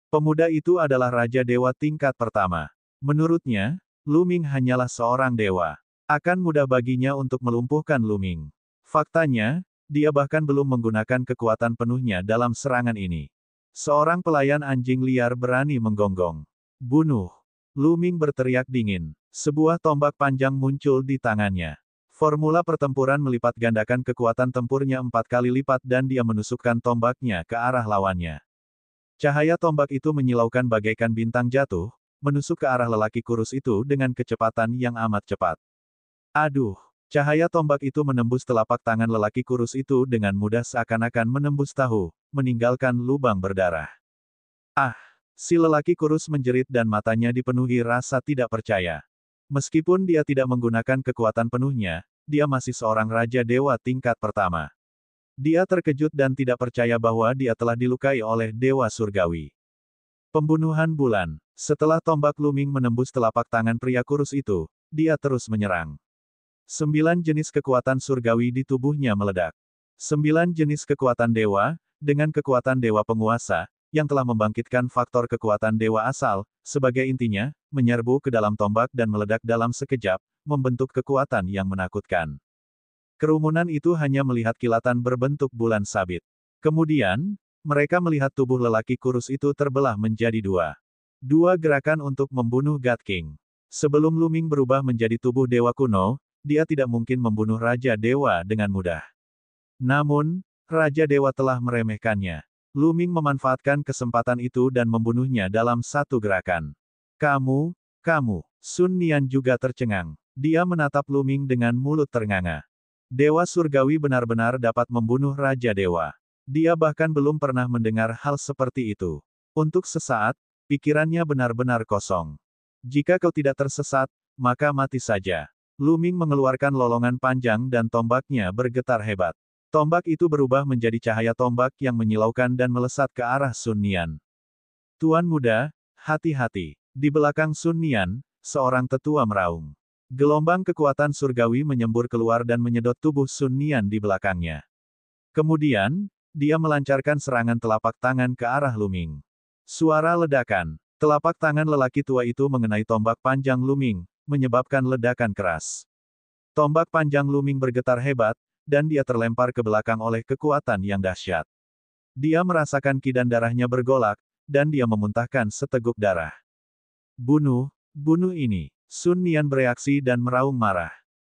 Pemuda itu adalah Raja Dewa tingkat pertama. Menurutnya, Lu Ming hanyalah seorang dewa. Akan mudah baginya untuk melumpuhkan Lu Ming. Faktanya, dia bahkan belum menggunakan kekuatan penuhnya dalam serangan ini. Seorang pelayan anjing liar berani menggonggong. Bunuh! Lu Ming berteriak dingin. Sebuah tombak panjang muncul di tangannya. Formula pertempuran melipat gandakan kekuatan tempurnya 4 kali lipat dan dia menusukkan tombaknya ke arah lawannya. Cahaya tombak itu menyilaukan bagaikan bintang jatuh, menusuk ke arah lelaki kurus itu dengan kecepatan yang amat cepat. Aduh! Cahaya tombak itu menembus telapak tangan lelaki kurus itu dengan mudah seakan-akan menembus tahu, meninggalkan lubang berdarah. Ah! Si lelaki kurus menjerit dan matanya dipenuhi rasa tidak percaya. Meskipun dia tidak menggunakan kekuatan penuhnya, dia masih seorang Raja Dewa tingkat pertama. Dia terkejut dan tidak percaya bahwa dia telah dilukai oleh Dewa Surgawi. Pembunuhan bulan. Setelah tombak Lu Ming menembus telapak tangan pria kurus itu, dia terus menyerang. 9 jenis kekuatan surgawi di tubuhnya meledak. 9 jenis kekuatan dewa, dengan kekuatan dewa penguasa, yang telah membangkitkan faktor kekuatan dewa asal, sebagai intinya, menyerbu ke dalam tombak dan meledak dalam sekejap, membentuk kekuatan yang menakutkan. Kerumunan itu hanya melihat kilatan berbentuk bulan sabit. Kemudian, mereka melihat tubuh lelaki kurus itu terbelah menjadi dua. Dua gerakan untuk membunuh God King. Sebelum Lu Ming berubah menjadi tubuh dewa kuno, dia tidak mungkin membunuh Raja Dewa dengan mudah. Namun, Raja Dewa telah meremehkannya. Lu Ming memanfaatkan kesempatan itu dan membunuhnya dalam satu gerakan. Kamu. Sun Nian juga tercengang. Dia menatap Lu Ming dengan mulut ternganga. Dewa Surgawi benar-benar dapat membunuh Raja Dewa. Dia bahkan belum pernah mendengar hal seperti itu. Untuk sesaat, pikirannya benar-benar kosong. Jika kau tidak tersesat, maka mati saja. Lu Ming mengeluarkan lolongan panjang dan tombaknya bergetar hebat. Tombak itu berubah menjadi cahaya tombak yang menyilaukan dan melesat ke arah Sun Nian. Tuan muda, hati-hati. Di belakang Sun Nian, seorang tetua meraung. Gelombang kekuatan surgawi menyembur keluar dan menyedot tubuh Sun Nian di belakangnya. Kemudian, dia melancarkan serangan telapak tangan ke arah Lu Ming. Suara ledakan. Telapak tangan lelaki tua itu mengenai tombak panjang Lu Ming, menyebabkan ledakan keras. Tombak panjang Lu Ming bergetar hebat, dan dia terlempar ke belakang oleh kekuatan yang dahsyat. Dia merasakan ki dan darahnya bergolak, dan dia memuntahkan seteguk darah. Bunuh, bunuh ini. Sun Nian bereaksi dan meraung marah.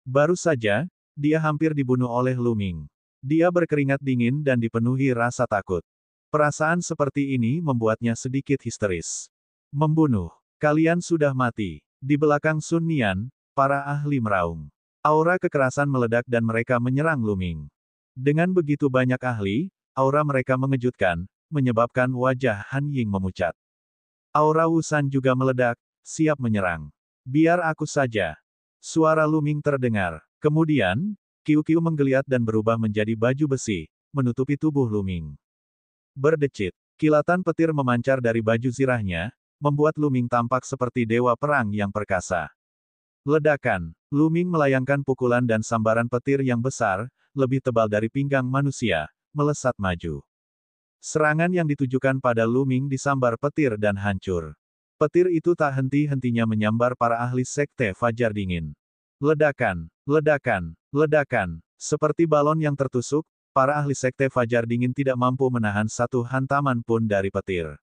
Baru saja, dia hampir dibunuh oleh Lu Ming. Dia berkeringat dingin dan dipenuhi rasa takut. Perasaan seperti ini membuatnya sedikit histeris. Membunuh. Kalian sudah mati. Di belakang Sun Nian, para ahli meraung. Aura kekerasan meledak dan mereka menyerang Lu Ming. Dengan begitu banyak ahli, aura mereka mengejutkan, menyebabkan wajah Han Ying memucat. Aura Wu San juga meledak, siap menyerang. Biar aku saja. Suara Lu Ming terdengar. Kemudian, Qiu menggeliat dan berubah menjadi baju besi, menutupi tubuh Lu Ming. Berdecit. Kilatan petir memancar dari baju zirahnya, membuat Lu Ming tampak seperti dewa perang yang perkasa. Ledakan. Lu Ming melayangkan pukulan dan sambaran petir yang besar, lebih tebal dari pinggang manusia, melesat maju. Serangan yang ditujukan pada Lu Ming disambar petir dan hancur. Petir itu tak henti-hentinya menyambar para ahli sekte Fajar Dingin. Ledakan, ledakan, ledakan. Seperti balon yang tertusuk, para ahli sekte Fajar Dingin tidak mampu menahan satu hantaman pun dari petir.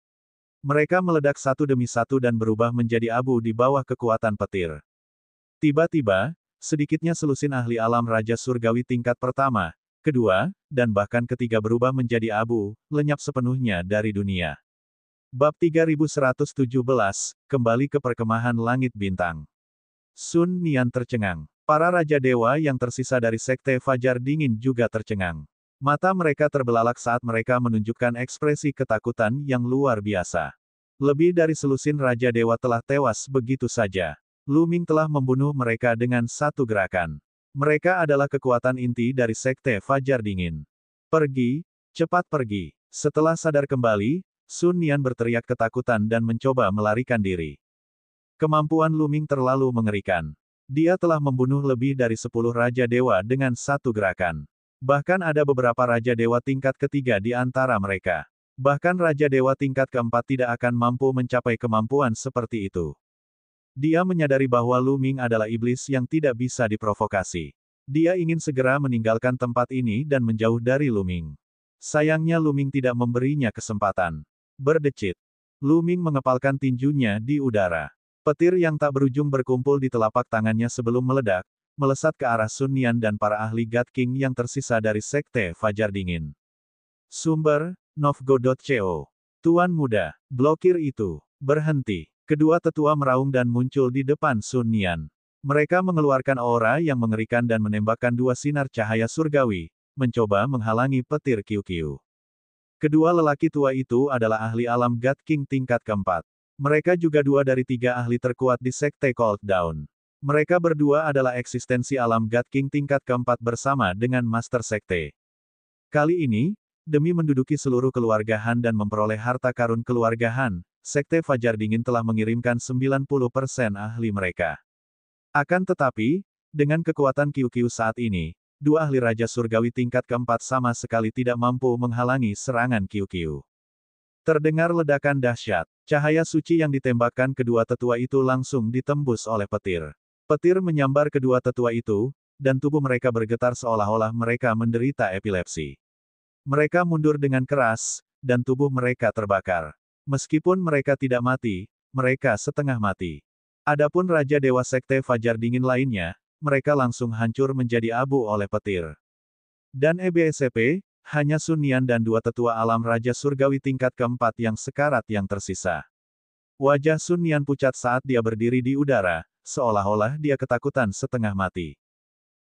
Mereka meledak satu demi satu dan berubah menjadi abu di bawah kekuatan petir. Tiba-tiba, sedikitnya selusin ahli alam Raja Surgawi tingkat pertama, kedua, dan bahkan ketiga berubah menjadi abu, lenyap sepenuhnya dari dunia. Bab 3117, kembali ke perkemahan langit bintang. Sun Nian tercengang. Para Raja Dewa yang tersisa dari Sekte Fajar Dingin juga tercengang. Mata mereka terbelalak saat mereka menunjukkan ekspresi ketakutan yang luar biasa. Lebih dari selusin Raja Dewa telah tewas begitu saja. Lu Ming telah membunuh mereka dengan satu gerakan. Mereka adalah kekuatan inti dari Sekte Fajar Dingin. Pergi, cepat pergi. Setelah sadar kembali, Sun Nian berteriak ketakutan dan mencoba melarikan diri. Kemampuan Lu Ming terlalu mengerikan. Dia telah membunuh lebih dari 10 Raja Dewa dengan satu gerakan. Bahkan ada beberapa Raja Dewa tingkat ketiga di antara mereka. Bahkan Raja Dewa tingkat keempat tidak akan mampu mencapai kemampuan seperti itu. Dia menyadari bahwa Lu Ming adalah iblis yang tidak bisa diprovokasi. Dia ingin segera meninggalkan tempat ini dan menjauh dari Lu Ming. Sayangnya Lu Ming tidak memberinya kesempatan. Berdecit. Lu Ming mengepalkan tinjunya di udara. Petir yang tak berujung berkumpul di telapak tangannya sebelum meledak, melesat ke arah Sun Nian dan para ahli God King yang tersisa dari Sekte Fajar Dingin. Sumber, Novgo.co. Tuan Muda, blokir itu. Berhenti. Kedua tetua meraung dan muncul di depan Sun Nian. Mereka mengeluarkan aura yang mengerikan dan menembakkan dua sinar cahaya surgawi, mencoba menghalangi petir Qiu. Kedua lelaki tua itu adalah ahli alam God King tingkat keempat. Mereka juga dua dari tiga ahli terkuat di Sekte Cold Dawn. Mereka berdua adalah eksistensi alam God King tingkat keempat bersama dengan Master Sekte. Kali ini, demi menduduki seluruh keluarga Han dan memperoleh harta karun keluarga Han, Sekte Fajar Dingin telah mengirimkan 90% ahli mereka. Akan tetapi, dengan kekuatan Qiu saat ini, dua ahli Raja Surgawi tingkat keempat sama sekali tidak mampu menghalangi serangan Qiu. Terdengar ledakan dahsyat. Cahaya suci yang ditembakkan kedua tetua itu langsung ditembus oleh petir. Petir menyambar kedua tetua itu, dan tubuh mereka bergetar seolah-olah mereka menderita epilepsi. Mereka mundur dengan keras, dan tubuh mereka terbakar. Meskipun mereka tidak mati, mereka setengah mati. Adapun Raja Dewa Sekte Fajar Dingin lainnya, mereka langsung hancur menjadi abu oleh petir. Dan EBSCP, hanya Sun Nian dan dua tetua alam Raja Surgawi tingkat keempat yang sekarat yang tersisa. Wajah Sun Nian pucat saat dia berdiri di udara, seolah-olah dia ketakutan setengah mati.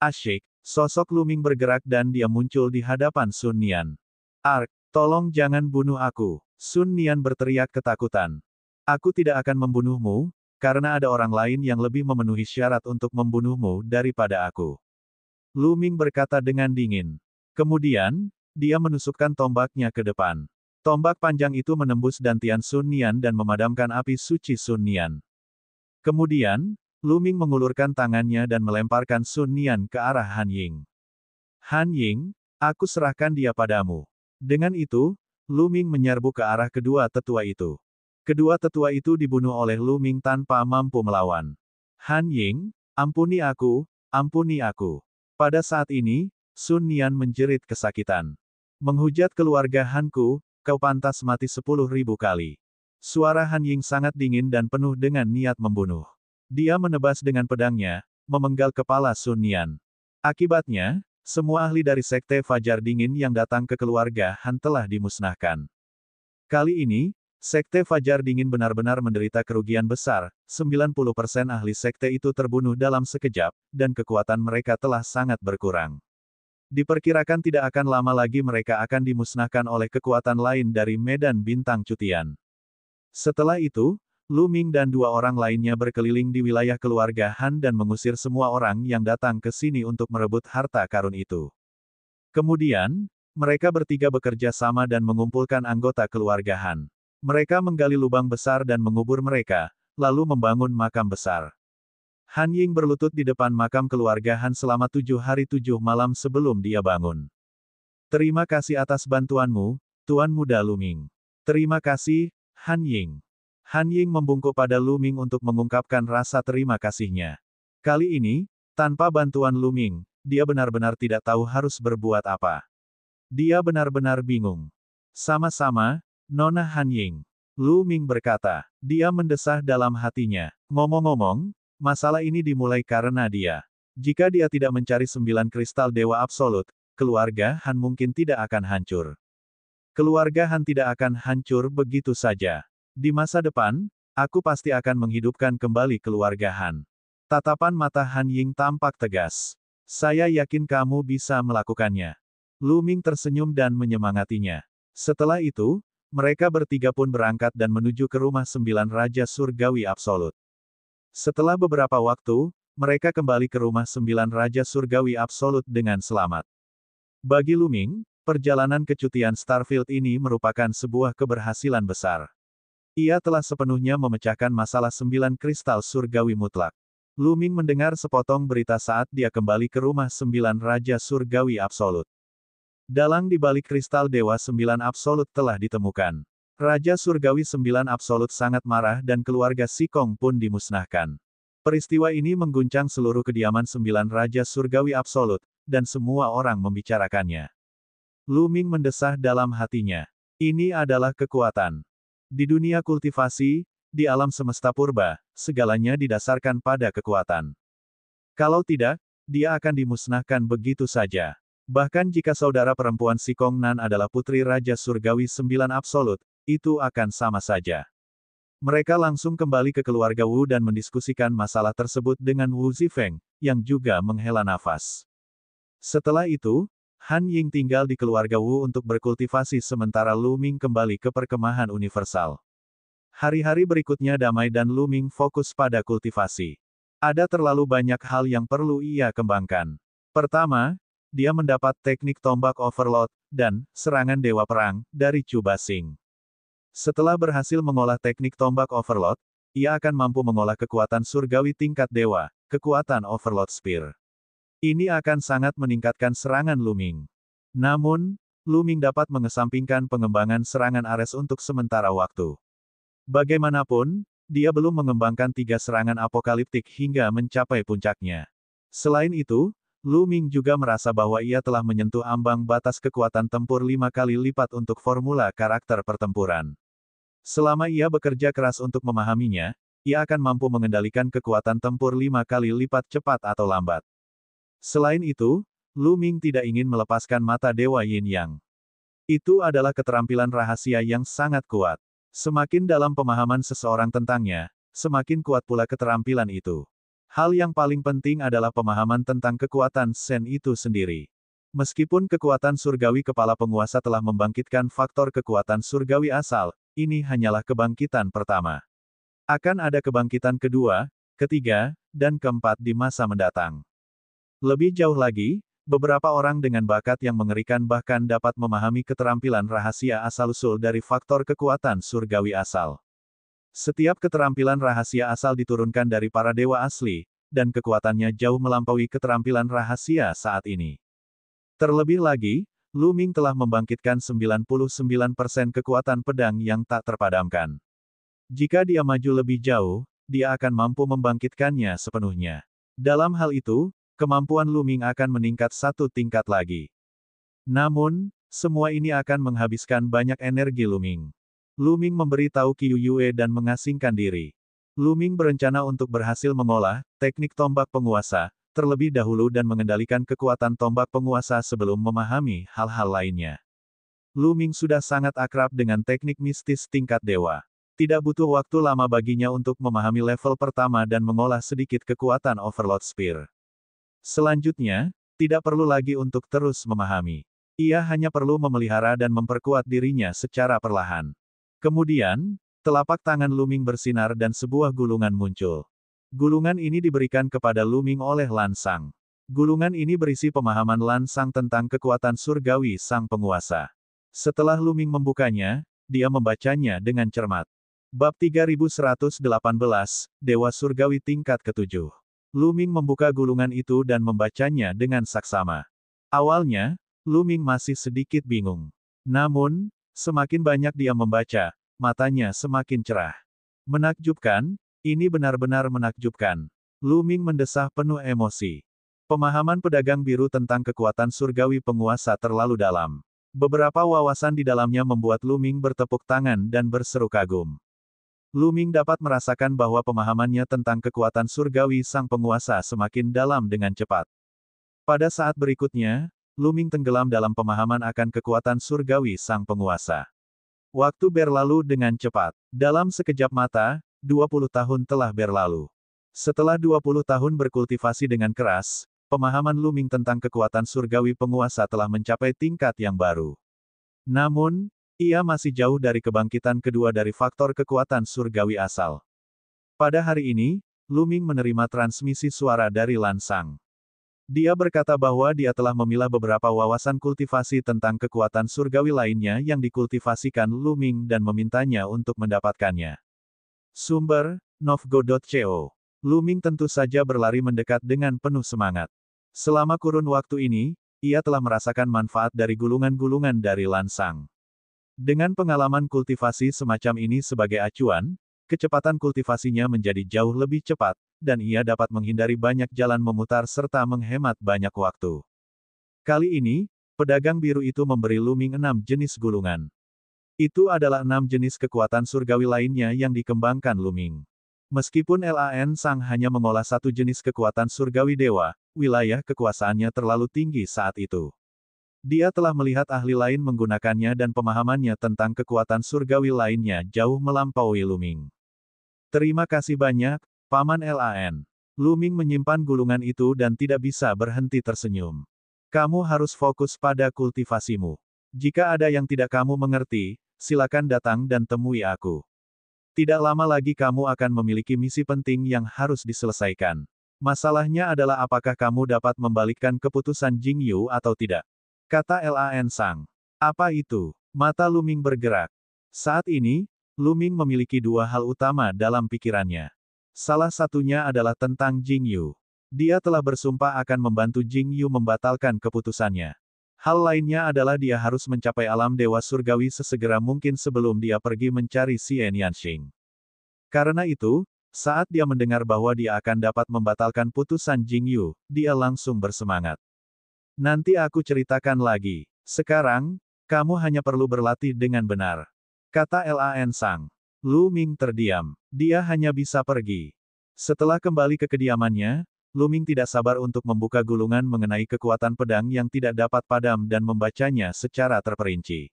Asyik, sosok Lu Ming bergerak dan dia muncul di hadapan Sun Nian. Ark, tolong jangan bunuh aku. Sun Nian berteriak ketakutan. Aku tidak akan membunuhmu, karena ada orang lain yang lebih memenuhi syarat untuk membunuhmu daripada aku. Lu Ming berkata dengan dingin. Kemudian, dia menusukkan tombaknya ke depan. Tombak panjang itu menembus dantian Sun Nian dan memadamkan api suci Sun Nian. Kemudian, Lu Ming mengulurkan tangannya dan melemparkan Sun Nian ke arah Han Ying. Han Ying, aku serahkan dia padamu. Dengan itu, Lu Ming menyerbu ke arah kedua tetua itu. Kedua tetua itu dibunuh oleh Lu Ming tanpa mampu melawan. Han Ying, ampuni aku, ampuni aku. Pada saat ini, Sun Nian menjerit kesakitan. Menghujat keluarga Hanku, kau pantas mati 10.000 kali. Suara Han Ying sangat dingin dan penuh dengan niat membunuh. Dia menebas dengan pedangnya, memenggal kepala Sun Nian. Akibatnya, semua ahli dari Sekte Fajar Dingin yang datang ke keluarga Han telah dimusnahkan. Kali ini, Sekte Fajar Dingin benar-benar menderita kerugian besar, 90% ahli sekte itu terbunuh dalam sekejap, dan kekuatan mereka telah sangat berkurang. Diperkirakan tidak akan lama lagi mereka akan dimusnahkan oleh kekuatan lain dari medan bintang cutian. Setelah itu, Lu Ming dan dua orang lainnya berkeliling di wilayah keluarga Han dan mengusir semua orang yang datang ke sini untuk merebut harta karun itu. Kemudian, mereka bertiga bekerja sama dan mengumpulkan anggota keluarga Han. Mereka menggali lubang besar dan mengubur mereka, lalu membangun makam besar. Han Ying berlutut di depan makam keluarga Han selama 7 hari 7 malam sebelum dia bangun. Terima kasih atas bantuanmu, Tuan Muda Lu Ming. Terima kasih, Han Ying. Han Ying membungkuk pada Lu Ming untuk mengungkapkan rasa terima kasihnya. Kali ini, tanpa bantuan Lu Ming, dia benar-benar tidak tahu harus berbuat apa. Dia benar-benar bingung. Sama-sama, Nona Han Ying. Lu Ming berkata. Dia mendesah dalam hatinya. Ngomong-ngomong, masalah ini dimulai karena dia. Jika dia tidak mencari 9 kristal dewa absolut, keluarga Han mungkin tidak akan hancur. Keluarga Han tidak akan hancur begitu saja. Di masa depan, aku pasti akan menghidupkan kembali keluarga Han. Tatapan mata Han Ying tampak tegas. Saya yakin kamu bisa melakukannya. Lu Ming tersenyum dan menyemangatinya. Setelah itu, mereka bertiga pun berangkat dan menuju ke rumah 9 Raja Surgawi Absolut. Setelah beberapa waktu, mereka kembali ke rumah 9 Raja Surgawi Absolut dengan selamat. Bagi Lu Ming, perjalanan kecutian Starfield ini merupakan sebuah keberhasilan besar. Ia telah sepenuhnya memecahkan masalah 9 kristal surgawi mutlak. Lu Ming mendengar sepotong berita saat dia kembali ke rumah 9 Raja Surgawi Absolut. Dalang di balik kristal Dewa 9 Absolut telah ditemukan. Raja Surgawi 9 Absolut sangat marah dan keluarga Sikong pun dimusnahkan. Peristiwa ini mengguncang seluruh kediaman 9 Raja Surgawi Absolut, dan semua orang membicarakannya. Lu Ming mendesah dalam hatinya. Ini adalah kekuatan. Di dunia kultivasi, di alam semesta purba, segalanya didasarkan pada kekuatan. Kalau tidak, dia akan dimusnahkan begitu saja. Bahkan jika saudara perempuan Sikong Nan adalah putri Raja Surgawi 9 Absolut, itu akan sama saja. Mereka langsung kembali ke keluarga Wu dan mendiskusikan masalah tersebut dengan Wu Zifeng, yang juga menghela nafas. Setelah itu, Han Ying tinggal di keluarga Wu untuk berkultivasi sementara Lu Ming kembali ke perkemahan universal. Hari-hari berikutnya damai dan Lu Ming fokus pada kultivasi. Ada terlalu banyak hal yang perlu ia kembangkan. Pertama, dia mendapat teknik tombak overload, dan serangan dewa perang, dari Chu Basing. Setelah berhasil mengolah teknik tombak overload, ia akan mampu mengolah kekuatan surgawi tingkat dewa, kekuatan overload spear. Ini akan sangat meningkatkan serangan Lu Ming. Namun, Lu Ming dapat mengesampingkan pengembangan serangan Ares untuk sementara waktu. Bagaimanapun, dia belum mengembangkan 3 serangan apokaliptik hingga mencapai puncaknya. Selain itu, Lu Ming juga merasa bahwa ia telah menyentuh ambang batas kekuatan tempur 5 kali lipat untuk formula karakter pertempuran. Selama ia bekerja keras untuk memahaminya, ia akan mampu mengendalikan kekuatan tempur 5 kali lipat cepat atau lambat. Selain itu, Lu Ming tidak ingin melepaskan mata Dewa Yin Yang. Itu adalah keterampilan rahasia yang sangat kuat. Semakin dalam pemahaman seseorang tentangnya, semakin kuat pula keterampilan itu. Hal yang paling penting adalah pemahaman tentang kekuatan Sen itu sendiri. Meskipun kekuatan surgawi kepala penguasa telah membangkitkan faktor kekuatan surgawi asal, ini hanyalah kebangkitan pertama. Akan ada kebangkitan kedua, ketiga, dan keempat di masa mendatang. Lebih jauh lagi, beberapa orang dengan bakat yang mengerikan bahkan dapat memahami keterampilan rahasia asal-usul dari faktor kekuatan surgawi asal. Setiap keterampilan rahasia asal diturunkan dari para dewa asli, dan kekuatannya jauh melampaui keterampilan rahasia saat ini. Terlebih lagi, Lu Ming telah membangkitkan 99% kekuatan pedang yang tak terpadamkan. Jika dia maju lebih jauh, dia akan mampu membangkitkannya sepenuhnya. Dalam hal itu, kemampuan Luming akan meningkat satu tingkat lagi. Namun, semua ini akan menghabiskan banyak energi Luming. Luming memberitahu Qiu Yue dan mengasingkan diri. Luming berencana untuk berhasil mengolah teknik tombak penguasa terlebih dahulu dan mengendalikan kekuatan tombak penguasa sebelum memahami hal-hal lainnya. Luming sudah sangat akrab dengan teknik mistis tingkat dewa. Tidak butuh waktu lama baginya untuk memahami level pertama dan mengolah sedikit kekuatan Overlord Spear. Selanjutnya, tidak perlu lagi untuk terus memahami. Ia hanya perlu memelihara dan memperkuat dirinya secara perlahan. Kemudian, telapak tangan Luming bersinar dan sebuah gulungan muncul. Gulungan ini diberikan kepada Luming oleh Lan Sang. Gulungan ini berisi pemahaman Lan Sang tentang kekuatan surgawi sang penguasa. Setelah Luming membukanya, dia membacanya dengan cermat. Bab 3118, Dewa Surgawi tingkat ke-7. Luming membuka gulungan itu dan membacanya dengan saksama. Awalnya, Luming masih sedikit bingung. Namun, semakin banyak dia membaca, matanya semakin cerah. Menakjubkan, ini benar-benar menakjubkan. Luming mendesah penuh emosi. Pemahaman pedagang biru tentang kekuatan surgawi penguasa terlalu dalam. Beberapa wawasan di dalamnya membuat Luming bertepuk tangan dan berseru kagum. Luming dapat merasakan bahwa pemahamannya tentang kekuatan surgawi sang penguasa semakin dalam dengan cepat. Pada saat berikutnya, Luming tenggelam dalam pemahaman akan kekuatan surgawi sang penguasa. Waktu berlalu dengan cepat. Dalam sekejap mata, 20 tahun telah berlalu. Setelah 20 tahun berkultivasi dengan keras, pemahaman Luming tentang kekuatan surgawi penguasa telah mencapai tingkat yang baru. Namun, ia masih jauh dari kebangkitan kedua dari faktor kekuatan surgawi asal. Pada hari ini, Luming menerima transmisi suara dari Lan Sang. Dia berkata bahwa dia telah memilah beberapa wawasan kultivasi tentang kekuatan surgawi lainnya yang dikultivasikan Luming dan memintanya untuk mendapatkannya. Sumber, Novgo.co. Luming tentu saja berlari mendekat dengan penuh semangat. Selama kurun waktu ini, ia telah merasakan manfaat dari gulungan-gulungan dari Lan Sang. Dengan pengalaman kultivasi semacam ini sebagai acuan, kecepatan kultivasinya menjadi jauh lebih cepat, dan ia dapat menghindari banyak jalan memutar serta menghemat banyak waktu. Kali ini, pedagang biru itu memberi Luming 6 jenis gulungan. Itu adalah 6 jenis kekuatan surgawi lainnya yang dikembangkan Luming. Meskipun Lan Sang hanya mengolah satu jenis kekuatan surgawi dewa, wilayah kekuasaannya terlalu tinggi saat itu. Dia telah melihat ahli lain menggunakannya dan pemahamannya tentang kekuatan surgawi lainnya jauh melampaui Luming. Terima kasih banyak, Paman Lan. Luming menyimpan gulungan itu dan tidak bisa berhenti tersenyum. Kamu harus fokus pada kultivasimu. Jika ada yang tidak kamu mengerti, silakan datang dan temui aku. Tidak lama lagi kamu akan memiliki misi penting yang harus diselesaikan. Masalahnya adalah apakah kamu dapat membalikkan keputusan Jingyu atau tidak. Kata Lan Sang. Apa itu? Mata Luming bergerak. Saat ini, Luming memiliki dua hal utama dalam pikirannya. Salah satunya adalah tentang Jingyu. Dia telah bersumpah akan membantu Jingyu membatalkan keputusannya. Hal lainnya adalah dia harus mencapai alam dewa surgawi sesegera mungkin sebelum dia pergi mencari Xian Yanxing. Karena itu, saat dia mendengar bahwa dia akan dapat membatalkan putusan Jingyu, dia langsung bersemangat. Nanti aku ceritakan lagi. Sekarang, kamu hanya perlu berlatih dengan benar. Kata Lan Sang. Luming terdiam. Dia hanya bisa pergi. Setelah kembali ke kediamannya, Luming tidak sabar untuk membuka gulungan mengenai kekuatan pedang yang tidak dapat padam dan membacanya secara terperinci.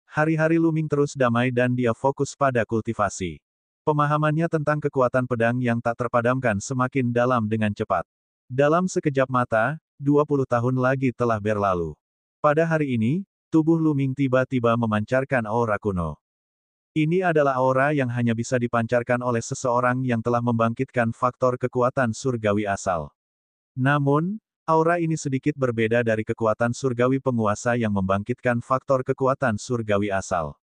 Hari-hari Luming terus damai dan dia fokus pada kultivasi. Pemahamannya tentang kekuatan pedang yang tak terpadamkan semakin dalam dengan cepat. Dalam sekejap mata, 20 tahun lagi telah berlalu. Pada hari ini, tubuh Luming tiba-tiba memancarkan aura kuno. Ini adalah aura yang hanya bisa dipancarkan oleh seseorang yang telah membangkitkan faktor kekuatan surgawi asal. Namun, aura ini sedikit berbeda dari kekuatan surgawi penguasa yang membangkitkan faktor kekuatan surgawi asal.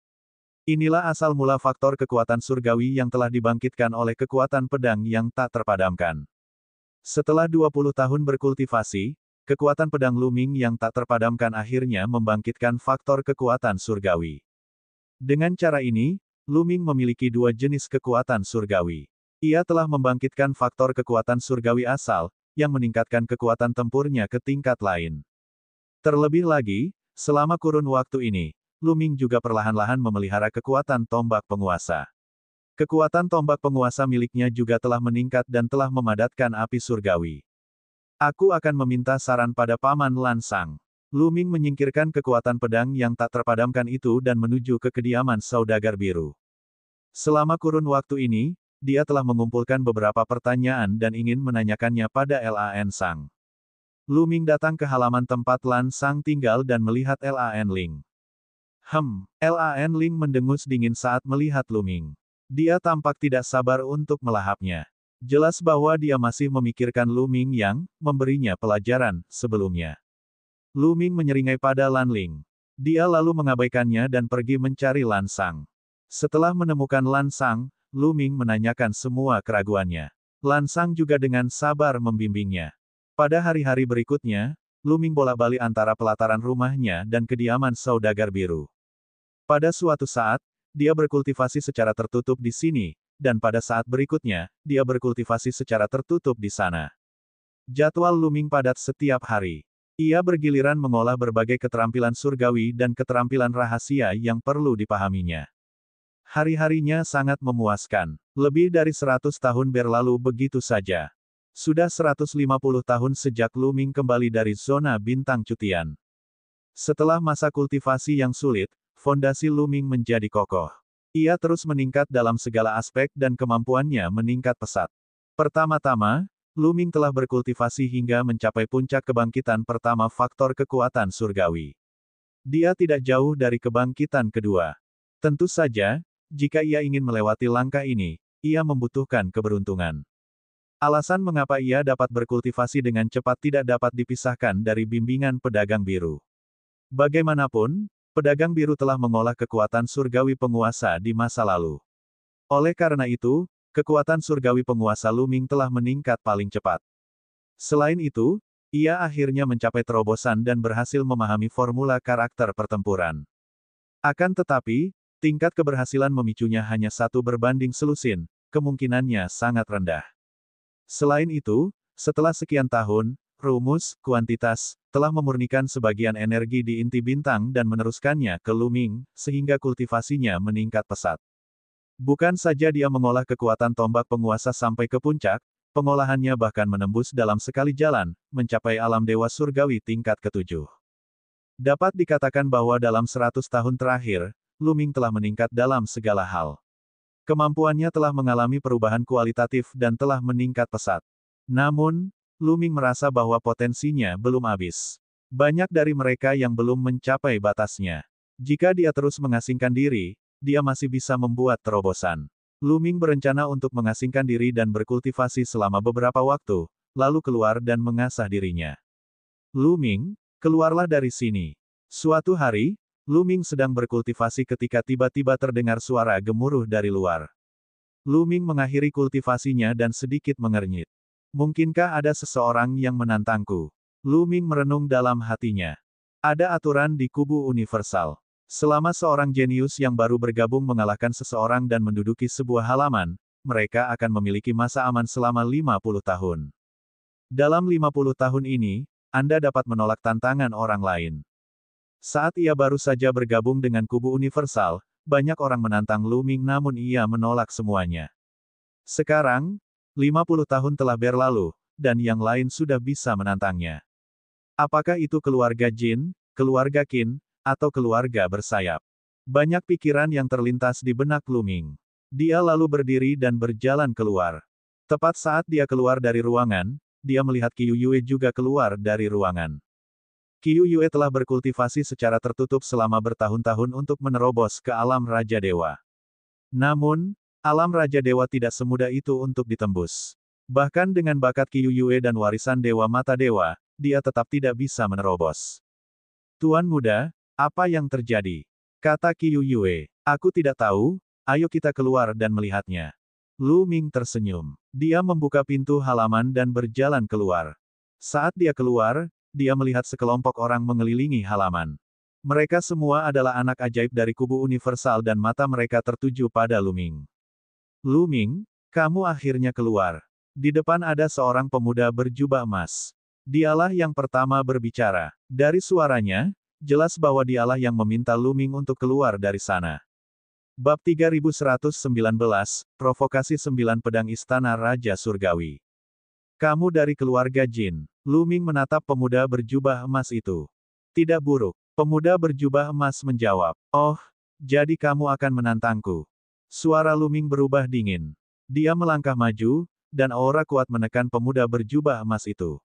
Inilah asal mula faktor kekuatan surgawi yang telah dibangkitkan oleh kekuatan pedang yang tak terpadamkan. Setelah 20 tahun berkultivasi, kekuatan pedang Luming yang tak terpadamkan akhirnya membangkitkan faktor kekuatan surgawi. Dengan cara ini, Lu Ming memiliki dua jenis kekuatan surgawi. Ia telah membangkitkan faktor kekuatan surgawi asal, yang meningkatkan kekuatan tempurnya ke tingkat lain. Terlebih lagi, selama kurun waktu ini, Lu Ming juga perlahan-lahan memelihara kekuatan tombak penguasa. Kekuatan tombak penguasa miliknya juga telah meningkat dan telah memadatkan api surgawi. Aku akan meminta saran pada Paman Lan Sang. Lu Ming menyingkirkan kekuatan pedang yang tak terpadamkan itu dan menuju ke kediaman saudagar biru. Selama kurun waktu ini, dia telah mengumpulkan beberapa pertanyaan dan ingin menanyakannya pada Lan Sang. Lu Ming datang ke halaman tempat Lan Sang tinggal dan melihat Lan Ling. Lan Ling mendengus dingin saat melihat Lu Ming. Dia tampak tidak sabar untuk melahapnya. Jelas bahwa dia masih memikirkan Lu Ming yang memberinya pelajaran sebelumnya. Lu Ming menyeringai pada Lan Ling. Dia lalu mengabaikannya dan pergi mencari Lan Sang. Setelah menemukan Lan Sang, Lu Ming menanyakan semua keraguannya. Lan Sang juga dengan sabar membimbingnya. Pada hari-hari berikutnya, Lu Ming bolak-balik antara pelataran rumahnya dan kediaman saudagar biru. Pada suatu saat, dia berkultivasi secara tertutup di sini, dan pada saat berikutnya, dia berkultivasi secara tertutup di sana. Jadwal Lu Ming padat setiap hari. Ia bergiliran mengolah berbagai keterampilan surgawi dan keterampilan rahasia yang perlu dipahaminya. Hari-harinya sangat memuaskan. Lebih dari 100 tahun berlalu begitu saja. Sudah 150 tahun sejak Lu Ming kembali dari zona bintang cutian. Setelah masa kultivasi yang sulit, fondasi Lu Ming menjadi kokoh. Ia terus meningkat dalam segala aspek dan kemampuannya meningkat pesat. Pertama-tama, Lu Ming telah berkultivasi hingga mencapai puncak kebangkitan pertama faktor kekuatan surgawi. Dia tidak jauh dari kebangkitan kedua. Tentu saja, jika ia ingin melewati langkah ini, ia membutuhkan keberuntungan. Alasan mengapa ia dapat berkultivasi dengan cepat tidak dapat dipisahkan dari bimbingan pedagang biru. Bagaimanapun, pedagang biru telah mengolah kekuatan surgawi penguasa di masa lalu. Oleh karena itu, kekuatan surgawi penguasa Lu Ming telah meningkat paling cepat. Selain itu, ia akhirnya mencapai terobosan dan berhasil memahami formula karakter pertempuran. Akan tetapi, tingkat keberhasilan memicunya hanya 1/10, kemungkinannya sangat rendah. Selain itu, setelah sekian tahun, rumus kuantitas telah memurnikan sebagian energi di inti bintang dan meneruskannya ke Lu Ming, sehingga kultivasinya meningkat pesat. Bukan saja dia mengolah kekuatan tombak penguasa sampai ke puncak, pengolahannya bahkan menembus dalam sekali jalan, mencapai alam dewa surgawi tingkat ke-7. Dapat dikatakan bahwa dalam 100 tahun terakhir, Lu Ming telah meningkat dalam segala hal. Kemampuannya telah mengalami perubahan kualitatif dan telah meningkat pesat. Namun, Lu Ming merasa bahwa potensinya belum habis. Banyak dari mereka yang belum mencapai batasnya. Jika dia terus mengasingkan diri, dia masih bisa membuat terobosan. Lu Ming berencana untuk mengasingkan diri dan berkultivasi selama beberapa waktu, lalu keluar dan mengasah dirinya. Lu Ming, keluarlah dari sini. Suatu hari, Lu Ming sedang berkultivasi ketika tiba-tiba terdengar suara gemuruh dari luar. Lu Ming mengakhiri kultivasinya dan sedikit mengernyit. Mungkinkah ada seseorang yang menantangku? Lu Ming merenung dalam hatinya. Ada aturan di kubu universal. Selama seorang jenius yang baru bergabung mengalahkan seseorang dan menduduki sebuah halaman, mereka akan memiliki masa aman selama 50 tahun. Dalam 50 tahun ini, Anda dapat menolak tantangan orang lain. Saat ia baru saja bergabung dengan kubu universal, banyak orang menantang Lu Ming namun ia menolak semuanya. Sekarang, 50 tahun telah berlalu, dan yang lain sudah bisa menantangnya. Apakah itu keluarga Jin, keluarga Qin, atau keluarga bersayap? Banyak pikiran yang terlintas di benak Lu Ming. Dia lalu berdiri dan berjalan keluar. Tepat saat dia keluar dari ruangan, dia melihat Qiu Yue juga keluar dari ruangan. Qiu Yue telah berkultivasi secara tertutup selama bertahun-tahun untuk menerobos ke alam Raja Dewa. Namun, alam Raja Dewa tidak semudah itu untuk ditembus. Bahkan dengan bakat Qiu Yue dan warisan Dewa Mata Dewa, dia tetap tidak bisa menerobos. Tuan Muda, apa yang terjadi? Kata Qiu Yue. Aku tidak tahu, ayo kita keluar dan melihatnya. Lu Ming tersenyum. Dia membuka pintu halaman dan berjalan keluar. Saat dia keluar, dia melihat sekelompok orang mengelilingi halaman. Mereka semua adalah anak ajaib dari kubu universal dan mata mereka tertuju pada Lu Ming. Lu Ming, kamu akhirnya keluar. Di depan ada seorang pemuda berjubah emas. Dialah yang pertama berbicara. Dari suaranya, jelas bahwa dialah yang meminta Lu Ming untuk keluar dari sana. Bab 3119, Provokasi 9 Pedang Istana Raja Surgawi. Kamu dari keluarga Jin. Lu Ming menatap pemuda berjubah emas itu. Tidak buruk. Pemuda berjubah emas menjawab. Oh, jadi kamu akan menantangku. Suara Lu Ming berubah dingin. Dia melangkah maju, dan aura kuat menekan pemuda berjubah emas itu.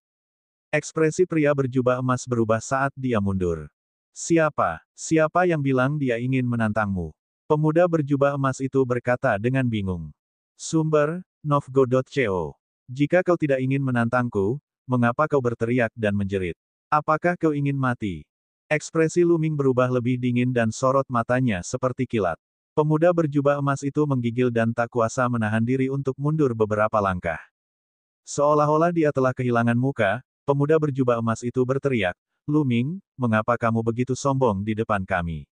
Ekspresi pria berjubah emas berubah saat dia mundur. Siapa? Siapa yang bilang dia ingin menantangmu? Pemuda berjubah emas itu berkata dengan bingung. Sumber, Novgo.co. Jika kau tidak ingin menantangku, mengapa kau berteriak dan menjerit? Apakah kau ingin mati? Ekspresi Lu Ming berubah lebih dingin dan sorot matanya seperti kilat. Pemuda berjubah emas itu menggigil dan tak kuasa menahan diri untuk mundur beberapa langkah. Seolah-olah dia telah kehilangan muka, pemuda berjubah emas itu berteriak, Lu Ming, mengapa kamu begitu sombong di depan kami?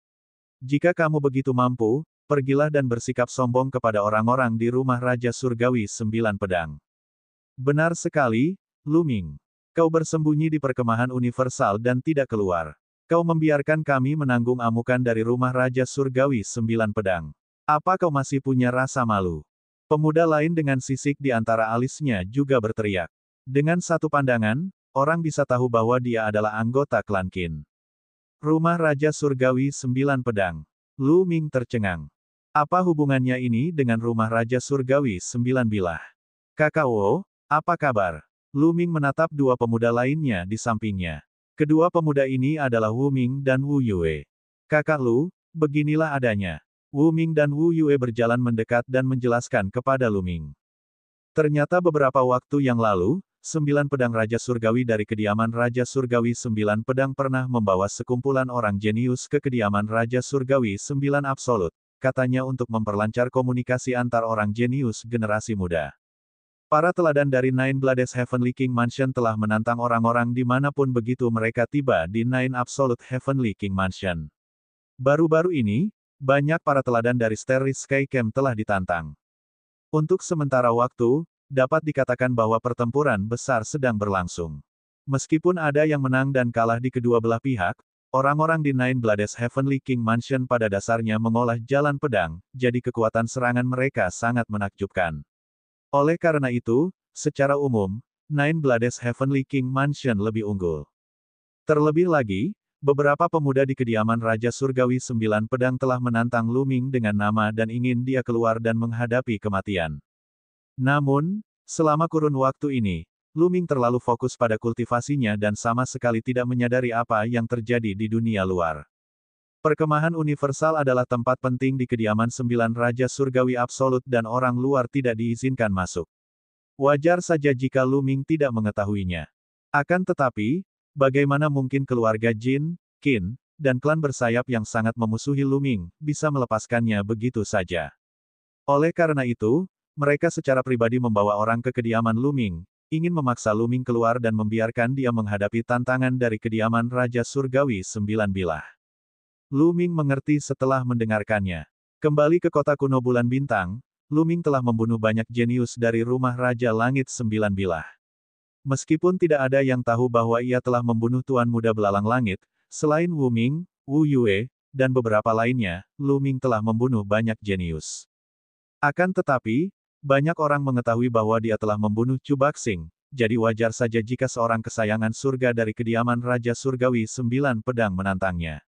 Jika kamu begitu mampu, pergilah dan bersikap sombong kepada orang-orang di rumah Raja Surgawi 9 Pedang. Benar sekali, Lu Ming. Kau bersembunyi di perkemahan universal dan tidak keluar. Kau membiarkan kami menanggung amukan dari rumah Raja Surgawi 9 Pedang. Apa kau masih punya rasa malu? Pemuda lain dengan sisik di antara alisnya juga berteriak. Dengan satu pandangan, orang bisa tahu bahwa dia adalah anggota klan Qin. Rumah Raja Surgawi 9 Pedang. Lu Ming tercengang. Apa hubungannya ini dengan rumah Raja Surgawi 9 Bilah? Kakak Wo, apa kabar? Lu Ming menatap dua pemuda lainnya di sampingnya. Kedua pemuda ini adalah Wu Ming dan Wu Yue. Kakak Lu, beginilah adanya. Wu Ming dan Wu Yue berjalan mendekat dan menjelaskan kepada Lu Ming. Ternyata beberapa waktu yang lalu, 9 pedang Raja Surgawi dari kediaman Raja Surgawi 9 Pedang pernah membawa sekumpulan orang jenius ke kediaman Raja Surgawi 9 Absolut, katanya untuk memperlancar komunikasi antar orang jenius generasi muda. Para teladan dari Nine Blades Heavenly King Mansion telah menantang orang-orang dimanapun begitu mereka tiba di Nine Absolute Heavenly King Mansion. Baru-baru ini, banyak para teladan dari Starry Sky Camp telah ditantang. Untuk sementara waktu, dapat dikatakan bahwa pertempuran besar sedang berlangsung. Meskipun ada yang menang dan kalah di kedua belah pihak, orang-orang di Nine Blades Heavenly King Mansion pada dasarnya mengolah jalan pedang, jadi kekuatan serangan mereka sangat menakjubkan. Oleh karena itu, secara umum, Nine Blades Heavenly King Mansion lebih unggul. Terlebih lagi, beberapa pemuda di kediaman Raja Surgawi 9 Pedang telah menantang Lu Ming dengan nama dan ingin dia keluar dan menghadapi kematian. Namun, selama kurun waktu ini, Lu Ming terlalu fokus pada kultivasinya dan sama sekali tidak menyadari apa yang terjadi di dunia luar. Perkemahan universal adalah tempat penting di kediaman 9 Raja Surgawi Absolut dan orang luar tidak diizinkan masuk. Wajar saja jika Lu Ming tidak mengetahuinya. Akan tetapi, bagaimana mungkin keluarga Jin, Qin, dan klan bersayap yang sangat memusuhi Lu Ming, bisa melepaskannya begitu saja. Oleh karena itu, mereka secara pribadi membawa orang ke kediaman Lu Ming, ingin memaksa Lu Ming keluar dan membiarkan dia menghadapi tantangan dari kediaman Raja Surgawi 9 Bilah. Lu Ming mengerti setelah mendengarkannya. Kembali ke kota kuno bulan bintang, Lu Ming telah membunuh banyak jenius dari rumah Raja Langit 9 Bilah. Meskipun tidak ada yang tahu bahwa ia telah membunuh Tuan Muda Belalang Langit, selain Wu Ming, Wu Yue, dan beberapa lainnya, Lu Ming telah membunuh banyak jenius. Akan tetapi, banyak orang mengetahui bahwa dia telah membunuh Chu Baxing, jadi wajar saja jika seorang kesayangan surga dari kediaman Raja Surgawi 9 Pedang menantangnya.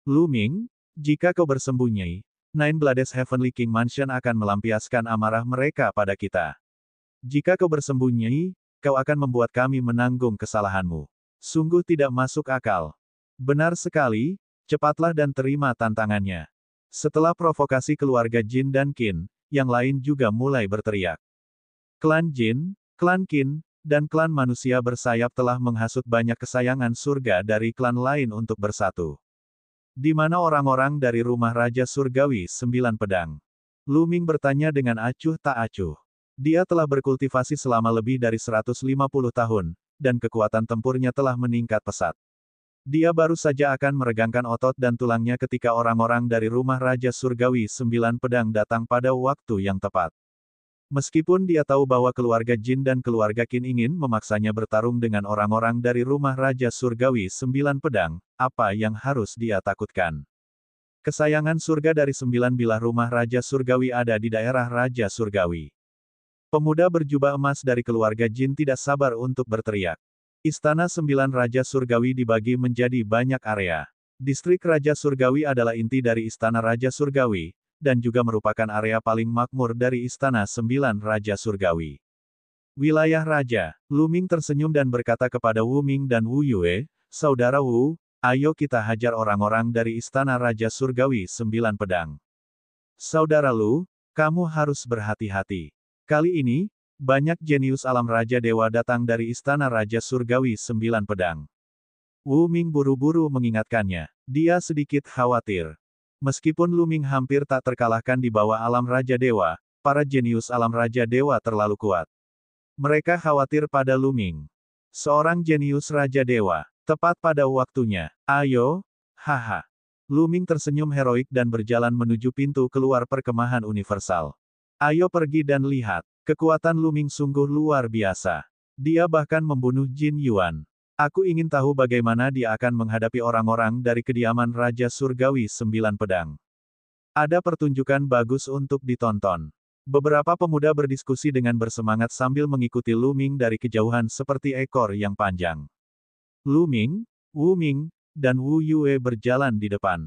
Lu Ming, jika kau bersembunyi, Nine Blades Heavenly King Mansion akan melampiaskan amarah mereka pada kita. Jika kau bersembunyi, kau akan membuat kami menanggung kesalahanmu. Sungguh tidak masuk akal. Benar sekali, cepatlah dan terima tantangannya. Setelah provokasi keluarga Jin dan Qin, yang lain juga mulai berteriak. Klan Jin, klan Qin, dan klan manusia bersayap telah menghasut banyak kesayangan surga dari klan lain untuk bersatu. Di mana orang-orang dari rumah Raja Surgawi 9 Pedang? Lu Ming bertanya dengan acuh tak acuh. Dia telah berkultivasi selama lebih dari 150 tahun, dan kekuatan tempurnya telah meningkat pesat. Dia baru saja akan meregangkan otot dan tulangnya ketika orang-orang dari rumah Raja Surgawi 9 Pedang datang pada waktu yang tepat. Meskipun dia tahu bahwa keluarga Jin dan keluarga Qin ingin memaksanya bertarung dengan orang-orang dari rumah Raja Surgawi 9 Pedang, apa yang harus dia takutkan? Kesayangan surga dari 9 bilah rumah Raja Surgawi ada di daerah Raja Surgawi. Pemuda berjubah emas dari keluarga Jin tidak sabar untuk berteriak. Istana 9 Raja Surgawi dibagi menjadi banyak area. Distrik Raja Surgawi adalah inti dari Istana Raja Surgawi, dan juga merupakan area paling makmur dari Istana 9 Raja Surgawi. Wilayah Raja, Lu Ming tersenyum dan berkata kepada Wu Ming dan Wu Yue, "Saudara Wu, ayo kita hajar orang-orang dari Istana Raja Surgawi 9 Pedang. Saudara Lu, kamu harus berhati-hati. Kali ini, banyak jenius alam Raja Dewa datang dari Istana Raja Surgawi 9 Pedang." Wu Ming buru-buru mengingatkannya. Dia sedikit khawatir. Meskipun Lu Ming hampir tak terkalahkan di bawah alam Raja Dewa, para jenius alam Raja Dewa terlalu kuat. Mereka khawatir pada Lu Ming. Seorang jenius Raja Dewa, tepat pada waktunya. Ayo, haha. Lu Ming tersenyum heroik dan berjalan menuju pintu keluar perkemahan universal. Ayo pergi dan lihat. Kekuatan Lu Ming sungguh luar biasa. Dia bahkan membunuh Jin Yuan. Aku ingin tahu bagaimana dia akan menghadapi orang-orang dari kediaman Raja Surgawi 9 Pedang. Ada pertunjukan bagus untuk ditonton. Beberapa pemuda berdiskusi dengan bersemangat sambil mengikuti Lu Ming dari kejauhan seperti ekor yang panjang. Lu Ming, Wu Ming, dan Wu Yue berjalan di depan.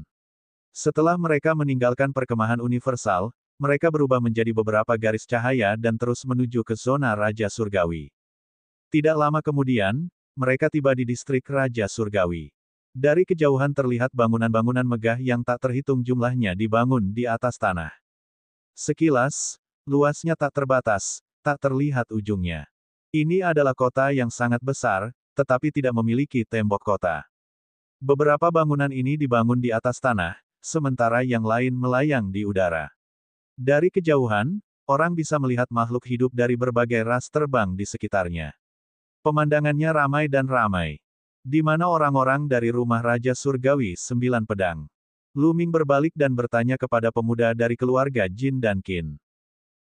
Setelah mereka meninggalkan perkemahan universal, mereka berubah menjadi beberapa garis cahaya dan terus menuju ke zona Raja Surgawi. Tidak lama kemudian, mereka tiba di distrik Raja Surgawi. Dari kejauhan terlihat bangunan-bangunan megah yang tak terhitung jumlahnya dibangun di atas tanah. Sekilas, luasnya tak terbatas, tak terlihat ujungnya. Ini adalah kota yang sangat besar, tetapi tidak memiliki tembok kota. Beberapa bangunan ini dibangun di atas tanah, sementara yang lain melayang di udara. Dari kejauhan, orang bisa melihat makhluk hidup dari berbagai ras terbang di sekitarnya. Pemandangannya ramai dan ramai. Di mana orang-orang dari rumah Raja Surgawi 9 Pedang? Lu Ming berbalik dan bertanya kepada pemuda dari keluarga Jin dan Qin.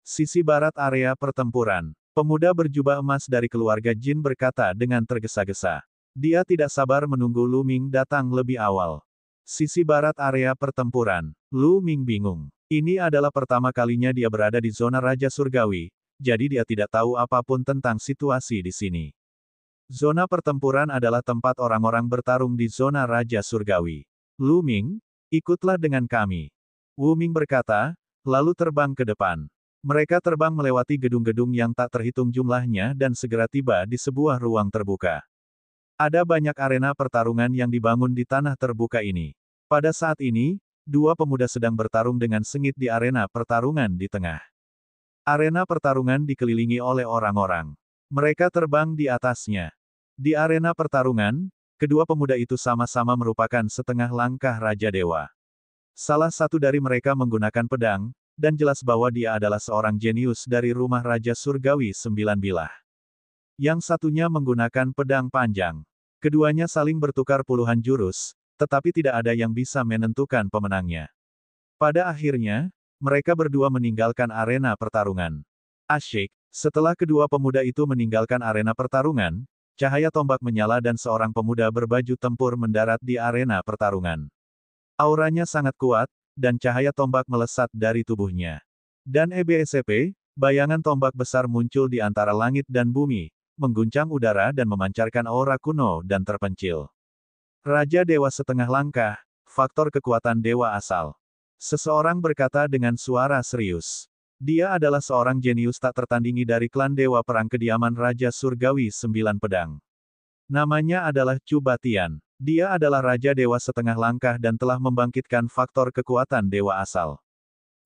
Sisi barat area pertempuran. Pemuda berjubah emas dari keluarga Jin berkata dengan tergesa-gesa. Dia tidak sabar menunggu Lu Ming datang lebih awal. Sisi barat area pertempuran. Lu Ming bingung. Ini adalah pertama kalinya dia berada di zona Raja Surgawi, jadi dia tidak tahu apapun tentang situasi di sini. Zona pertempuran adalah tempat orang-orang bertarung di zona Raja Surgawi. Lu Ming, ikutlah dengan kami. Wu Ming berkata, lalu terbang ke depan. Mereka terbang melewati gedung-gedung yang tak terhitung jumlahnya dan segera tiba di sebuah ruang terbuka. Ada banyak arena pertarungan yang dibangun di tanah terbuka ini. Pada saat ini, dua pemuda sedang bertarung dengan sengit di arena pertarungan di tengah. Arena pertarungan dikelilingi oleh orang-orang. Mereka terbang di atasnya. Di arena pertarungan, kedua pemuda itu sama-sama merupakan setengah langkah Raja Dewa. Salah satu dari mereka menggunakan pedang, dan jelas bahwa dia adalah seorang jenius dari rumah Raja Surgawi 9 bilah. Yang satunya menggunakan pedang panjang. Keduanya saling bertukar puluhan jurus, tetapi tidak ada yang bisa menentukan pemenangnya. Pada akhirnya, mereka berdua meninggalkan arena pertarungan. Asyik, setelah kedua pemuda itu meninggalkan arena pertarungan, cahaya tombak menyala dan seorang pemuda berbaju tempur mendarat di arena pertarungan. Auranya sangat kuat, dan cahaya tombak melesat dari tubuhnya. Dan EBSP, bayangan tombak besar muncul di antara langit dan bumi, mengguncang udara dan memancarkan aura kuno dan terpencil. Raja Dewa setengah langkah, faktor kekuatan dewa asal. Seseorang berkata dengan suara serius. Dia adalah seorang jenius tak tertandingi dari klan Dewa Perang kediaman Raja Surgawi 9 Pedang. Namanya adalah Chu Batian. Dia adalah Raja Dewa setengah langkah dan telah membangkitkan faktor kekuatan dewa asal.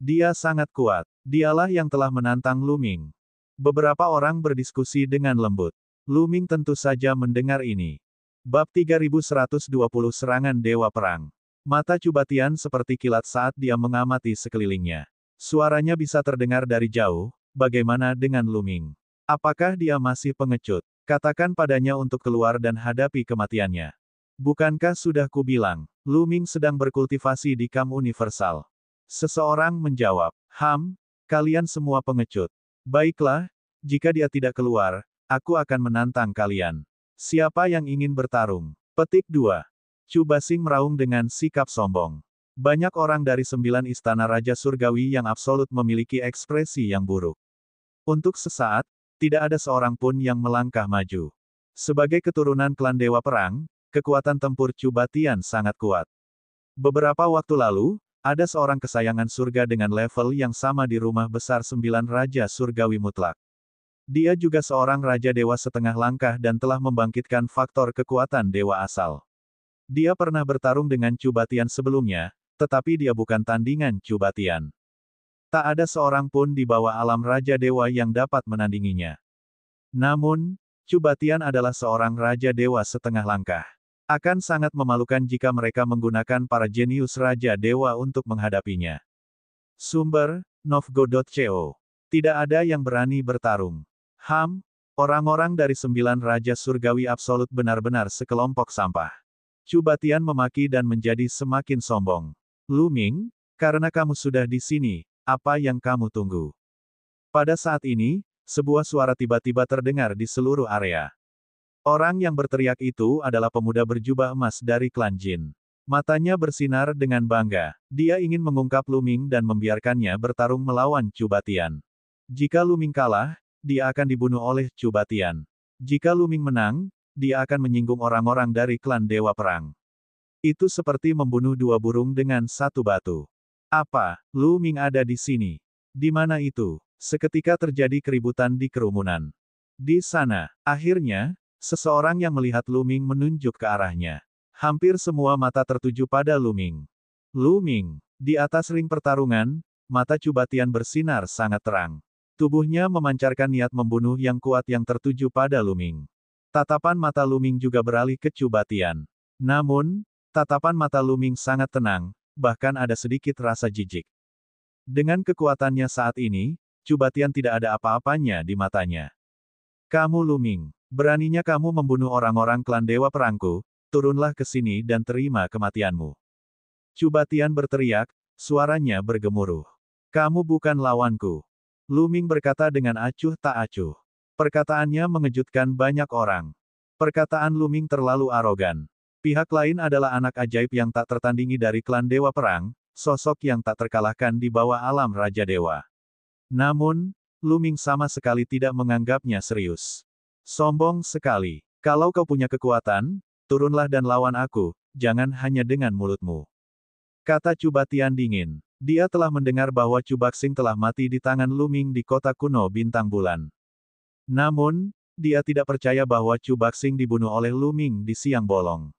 Dia sangat kuat. Dialah yang telah menantang Lu Ming. Beberapa orang berdiskusi dengan lembut. Lu Ming tentu saja mendengar ini. Bab 3120 Serangan Dewa Perang. Mata Chu Batian seperti kilat saat dia mengamati sekelilingnya. Suaranya bisa terdengar dari jauh, bagaimana dengan Lu Ming? Apakah dia masih pengecut? Katakan padanya untuk keluar dan hadapi kematiannya. Bukankah sudah kubilang, Lu Ming sedang berkultivasi di Camp Universal? Seseorang menjawab, kalian semua pengecut. Baiklah, jika dia tidak keluar, aku akan menantang kalian. Siapa yang ingin bertarung? Petik 2. Chu Basing meraung dengan sikap sombong. Banyak orang dari 9 istana Raja Surgawi yang absolut memiliki ekspresi yang buruk. Untuk sesaat, tidak ada seorang pun yang melangkah maju. Sebagai keturunan klan Dewa Perang, kekuatan tempur Chu Batian sangat kuat. Beberapa waktu lalu, ada seorang kesayangan surga dengan level yang sama di rumah besar 9 Raja Surgawi mutlak. Dia juga seorang Raja Dewa setengah langkah dan telah membangkitkan faktor kekuatan Dewa asal. Dia pernah bertarung dengan Chu Batian sebelumnya, tetapi dia bukan tandingan Chu Batian. Tak ada seorang pun di bawah alam Raja Dewa yang dapat menandinginya. Namun, Chu Batian adalah seorang Raja Dewa setengah langkah. Akan sangat memalukan jika mereka menggunakan para jenius Raja Dewa untuk menghadapinya. Sumber, Novgo.co. Tidak ada yang berani bertarung. Orang-orang dari 9 Raja Surgawi absolut benar-benar sekelompok sampah. Chu Batian memaki dan menjadi semakin sombong. Lu Ming, karena kamu sudah di sini, apa yang kamu tunggu? Pada saat ini, sebuah suara tiba-tiba terdengar di seluruh area. Orang yang berteriak itu adalah pemuda berjubah emas dari klan Jin. Matanya bersinar dengan bangga. Dia ingin mengungkap Lu Ming dan membiarkannya bertarung melawan Chu Batian. Jika Lu Ming kalah, dia akan dibunuh oleh Chu Batian. Jika Lu Ming menang, dia akan menyinggung orang-orang dari klan Dewa Perang. Itu seperti membunuh 2 burung dengan 1 batu. Apa, Lu Ming ada di sini? Di mana itu? Seketika terjadi keributan di kerumunan. Di sana, akhirnya, seseorang yang melihat Lu Ming menunjuk ke arahnya. Hampir semua mata tertuju pada Lu Ming. Lu Ming, di atas ring pertarungan, mata Chu Batian bersinar sangat terang. Tubuhnya memancarkan niat membunuh yang kuat yang tertuju pada Lu Ming. Tatapan mata Lu Ming juga beralih ke Chu Batian. Namun, tatapan mata Lu Ming sangat tenang, bahkan ada sedikit rasa jijik. Dengan kekuatannya saat ini, Chu Batian tidak ada apa-apanya di matanya. Kamu Lu Ming, beraninya kamu membunuh orang-orang klan Dewa Perangku, turunlah ke sini dan terima kematianmu. Chu Batian berteriak, suaranya bergemuruh. Kamu bukan lawanku. Lu Ming berkata dengan acuh tak acuh. Perkataannya mengejutkan banyak orang. Perkataan Lu Ming terlalu arogan. Pihak lain adalah anak ajaib yang tak tertandingi dari klan Dewa Perang, sosok yang tak terkalahkan di bawah alam Raja Dewa. Namun, Lu Ming sama sekali tidak menganggapnya serius. Sombong sekali. Kalau kau punya kekuatan, turunlah dan lawan aku, jangan hanya dengan mulutmu. Kata Chu Batian dingin. Dia telah mendengar bahwa Chu Baxing telah mati di tangan Lu Ming di kota kuno Bintang Bulan. Namun, dia tidak percaya bahwa Chu Baxing dibunuh oleh Lu Ming di siang bolong.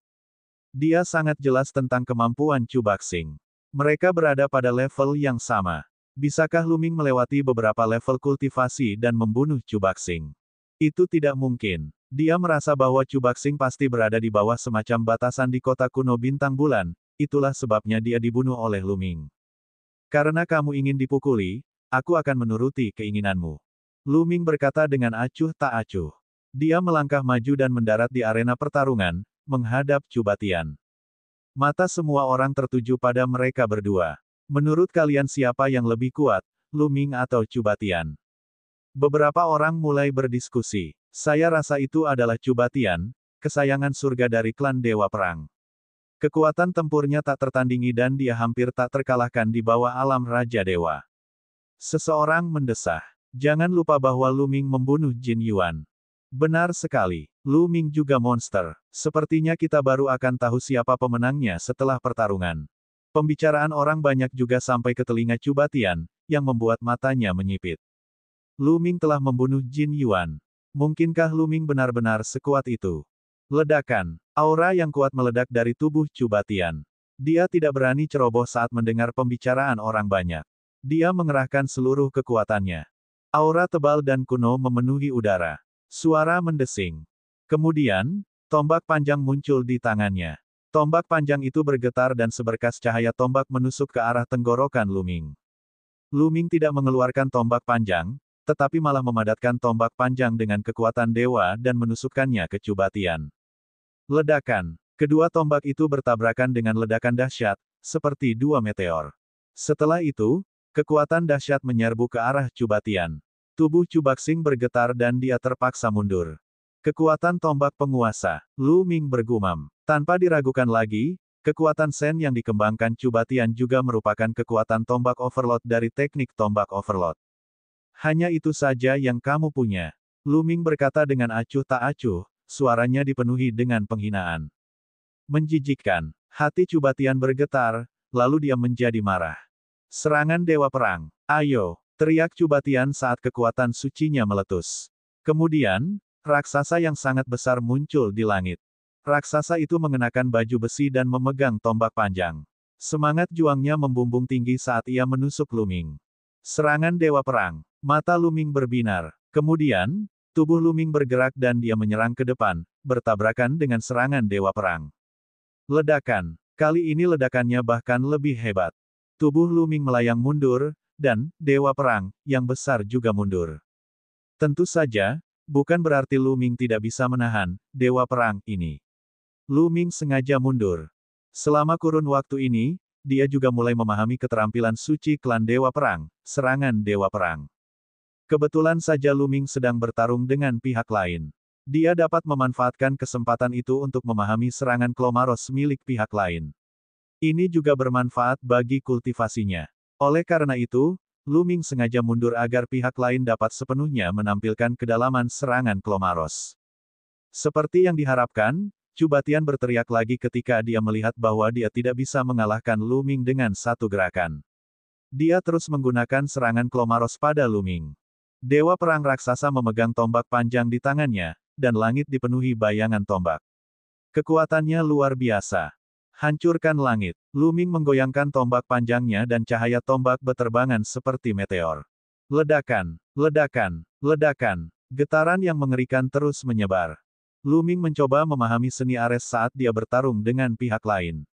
Dia sangat jelas tentang kemampuan Chu Baxing. Mereka berada pada level yang sama. Bisakah Lu Ming melewati beberapa level kultivasi dan membunuh Chu Baxing? Itu tidak mungkin. Dia merasa bahwa Chu Baxing pasti berada di bawah semacam batasan di kota kuno Bintang Bulan, itulah sebabnya dia dibunuh oleh Lu Ming. Karena kamu ingin dipukuli, aku akan menuruti keinginanmu. Lu Ming berkata dengan acuh tak acuh. Dia melangkah maju dan mendarat di arena pertarungan, menghadap Chu Batian. Mata semua orang tertuju pada mereka berdua. Menurut kalian siapa yang lebih kuat, Lu Ming atau Chu Batian? Beberapa orang mulai berdiskusi. Saya rasa itu adalah Chu Batian, kesayangan surga dari klan Dewa Perang. Kekuatan tempurnya tak tertandingi dan dia hampir tak terkalahkan di bawah alam Raja Dewa. Seseorang mendesah. Jangan lupa bahwa Lu Ming membunuh Jin Yuan. Benar sekali. Lu Ming juga monster. Sepertinya kita baru akan tahu siapa pemenangnya setelah pertarungan. Pembicaraan orang banyak juga sampai ke telinga Chu Batian, yang membuat matanya menyipit. Lu Ming telah membunuh Jin Yuan. Mungkinkah Lu Ming benar-benar sekuat itu? Ledakan. Aura yang kuat meledak dari tubuh Chu Batian. Dia tidak berani ceroboh saat mendengar pembicaraan orang banyak. Dia mengerahkan seluruh kekuatannya. Aura tebal dan kuno memenuhi udara. Suara mendesing. Kemudian, tombak panjang muncul di tangannya. Tombak panjang itu bergetar dan seberkas cahaya tombak menusuk ke arah tenggorokan Lu Ming. Lu Ming tidak mengeluarkan tombak panjang, tetapi malah memadatkan tombak panjang dengan kekuatan dewa dan menusukkannya ke Chu Batian. Ledakan. Kedua tombak itu bertabrakan dengan ledakan dahsyat, seperti dua meteor. Setelah itu, kekuatan dahsyat menyerbu ke arah Cubatian. Tubuh Cubaxing bergetar dan dia terpaksa mundur. Kekuatan tombak penguasa, Lu Ming bergumam. Tanpa diragukan lagi, kekuatan Sen yang dikembangkan Cubatian juga merupakan kekuatan tombak overload dari teknik tombak overload. Hanya itu saja yang kamu punya. Lu Ming berkata dengan acuh tak acuh, suaranya dipenuhi dengan penghinaan. Menjijikkan. Hati Cubatian bergetar, lalu dia menjadi marah. Serangan Dewa Perang. Ayo, teriak Cubatian saat kekuatan sucinya meletus. Kemudian, raksasa yang sangat besar muncul di langit. Raksasa itu mengenakan baju besi dan memegang tombak panjang. Semangat juangnya membumbung tinggi saat ia menusuk Lu Ming. Serangan Dewa Perang. Mata Lu Ming berbinar. Kemudian, tubuh Lu Ming bergerak dan dia menyerang ke depan, bertabrakan dengan serangan Dewa Perang. Ledakan. Kali ini ledakannya bahkan lebih hebat. Tubuh Lu Ming melayang mundur, dan Dewa Perang yang besar juga mundur. Tentu saja, bukan berarti Lu Ming tidak bisa menahan Dewa Perang ini. Lu Ming sengaja mundur. Selama kurun waktu ini, dia juga mulai memahami keterampilan suci klan Dewa Perang, serangan Dewa Perang. Kebetulan saja Lu Ming sedang bertarung dengan pihak lain. Dia dapat memanfaatkan kesempatan itu untuk memahami serangan Klomaros milik pihak lain. Ini juga bermanfaat bagi kultivasinya. Oleh karena itu, Lu Ming sengaja mundur agar pihak lain dapat sepenuhnya menampilkan kedalaman serangan Klomaros. Seperti yang diharapkan, Cubatian berteriak lagi ketika dia melihat bahwa dia tidak bisa mengalahkan Lu Ming dengan satu gerakan. Dia terus menggunakan serangan Klomaros pada Lu Ming. Dewa Perang raksasa memegang tombak panjang di tangannya, dan langit dipenuhi bayangan tombak. Kekuatannya luar biasa. Hancurkan langit. Lu Ming menggoyangkan tombak panjangnya dan cahaya tombak beterbangan seperti meteor. Ledakan, ledakan, ledakan. Getaran yang mengerikan terus menyebar. Lu Ming mencoba memahami seni Ares saat dia bertarung dengan pihak lain.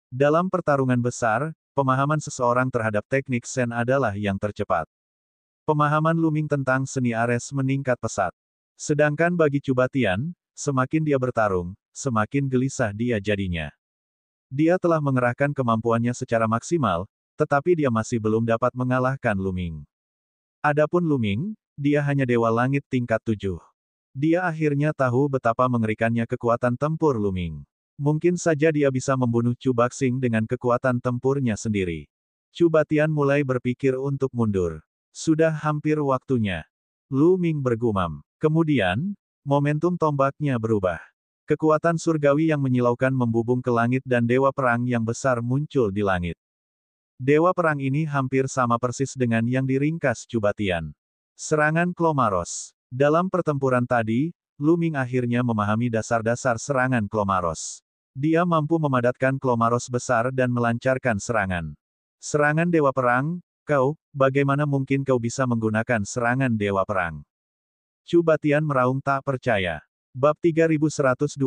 Dalam pertarungan besar, pemahaman seseorang terhadap teknik Sen adalah yang tercepat. Pemahaman Lu Ming tentang seni Ares meningkat pesat. Sedangkan bagi Cubatian, semakin dia bertarung, semakin gelisah dia jadinya. Dia telah mengerahkan kemampuannya secara maksimal, tetapi dia masih belum dapat mengalahkan Lu Ming. Adapun Lu Ming, dia hanya Dewa Langit tingkat 7. Dia akhirnya tahu betapa mengerikannya kekuatan tempur Lu Ming. Mungkin saja dia bisa membunuh Cubaxing dengan kekuatan tempurnya sendiri. Cubatian mulai berpikir untuk mundur. Sudah hampir waktunya. Lu Ming bergumam. Kemudian, momentum tombaknya berubah. Kekuatan surgawi yang menyilaukan membubung ke langit dan Dewa Perang yang besar muncul di langit. Dewa Perang ini hampir sama persis dengan yang diringkas Cubatian. Serangan Klomaros. Dalam pertempuran tadi, Lu Ming akhirnya memahami dasar-dasar serangan Klomaros. Dia mampu memadatkan Klomaros besar dan melancarkan serangan. Serangan Dewa Perang, bagaimana mungkin kau bisa menggunakan serangan Dewa Perang? Cubatian meraung tak percaya. Bab 3121,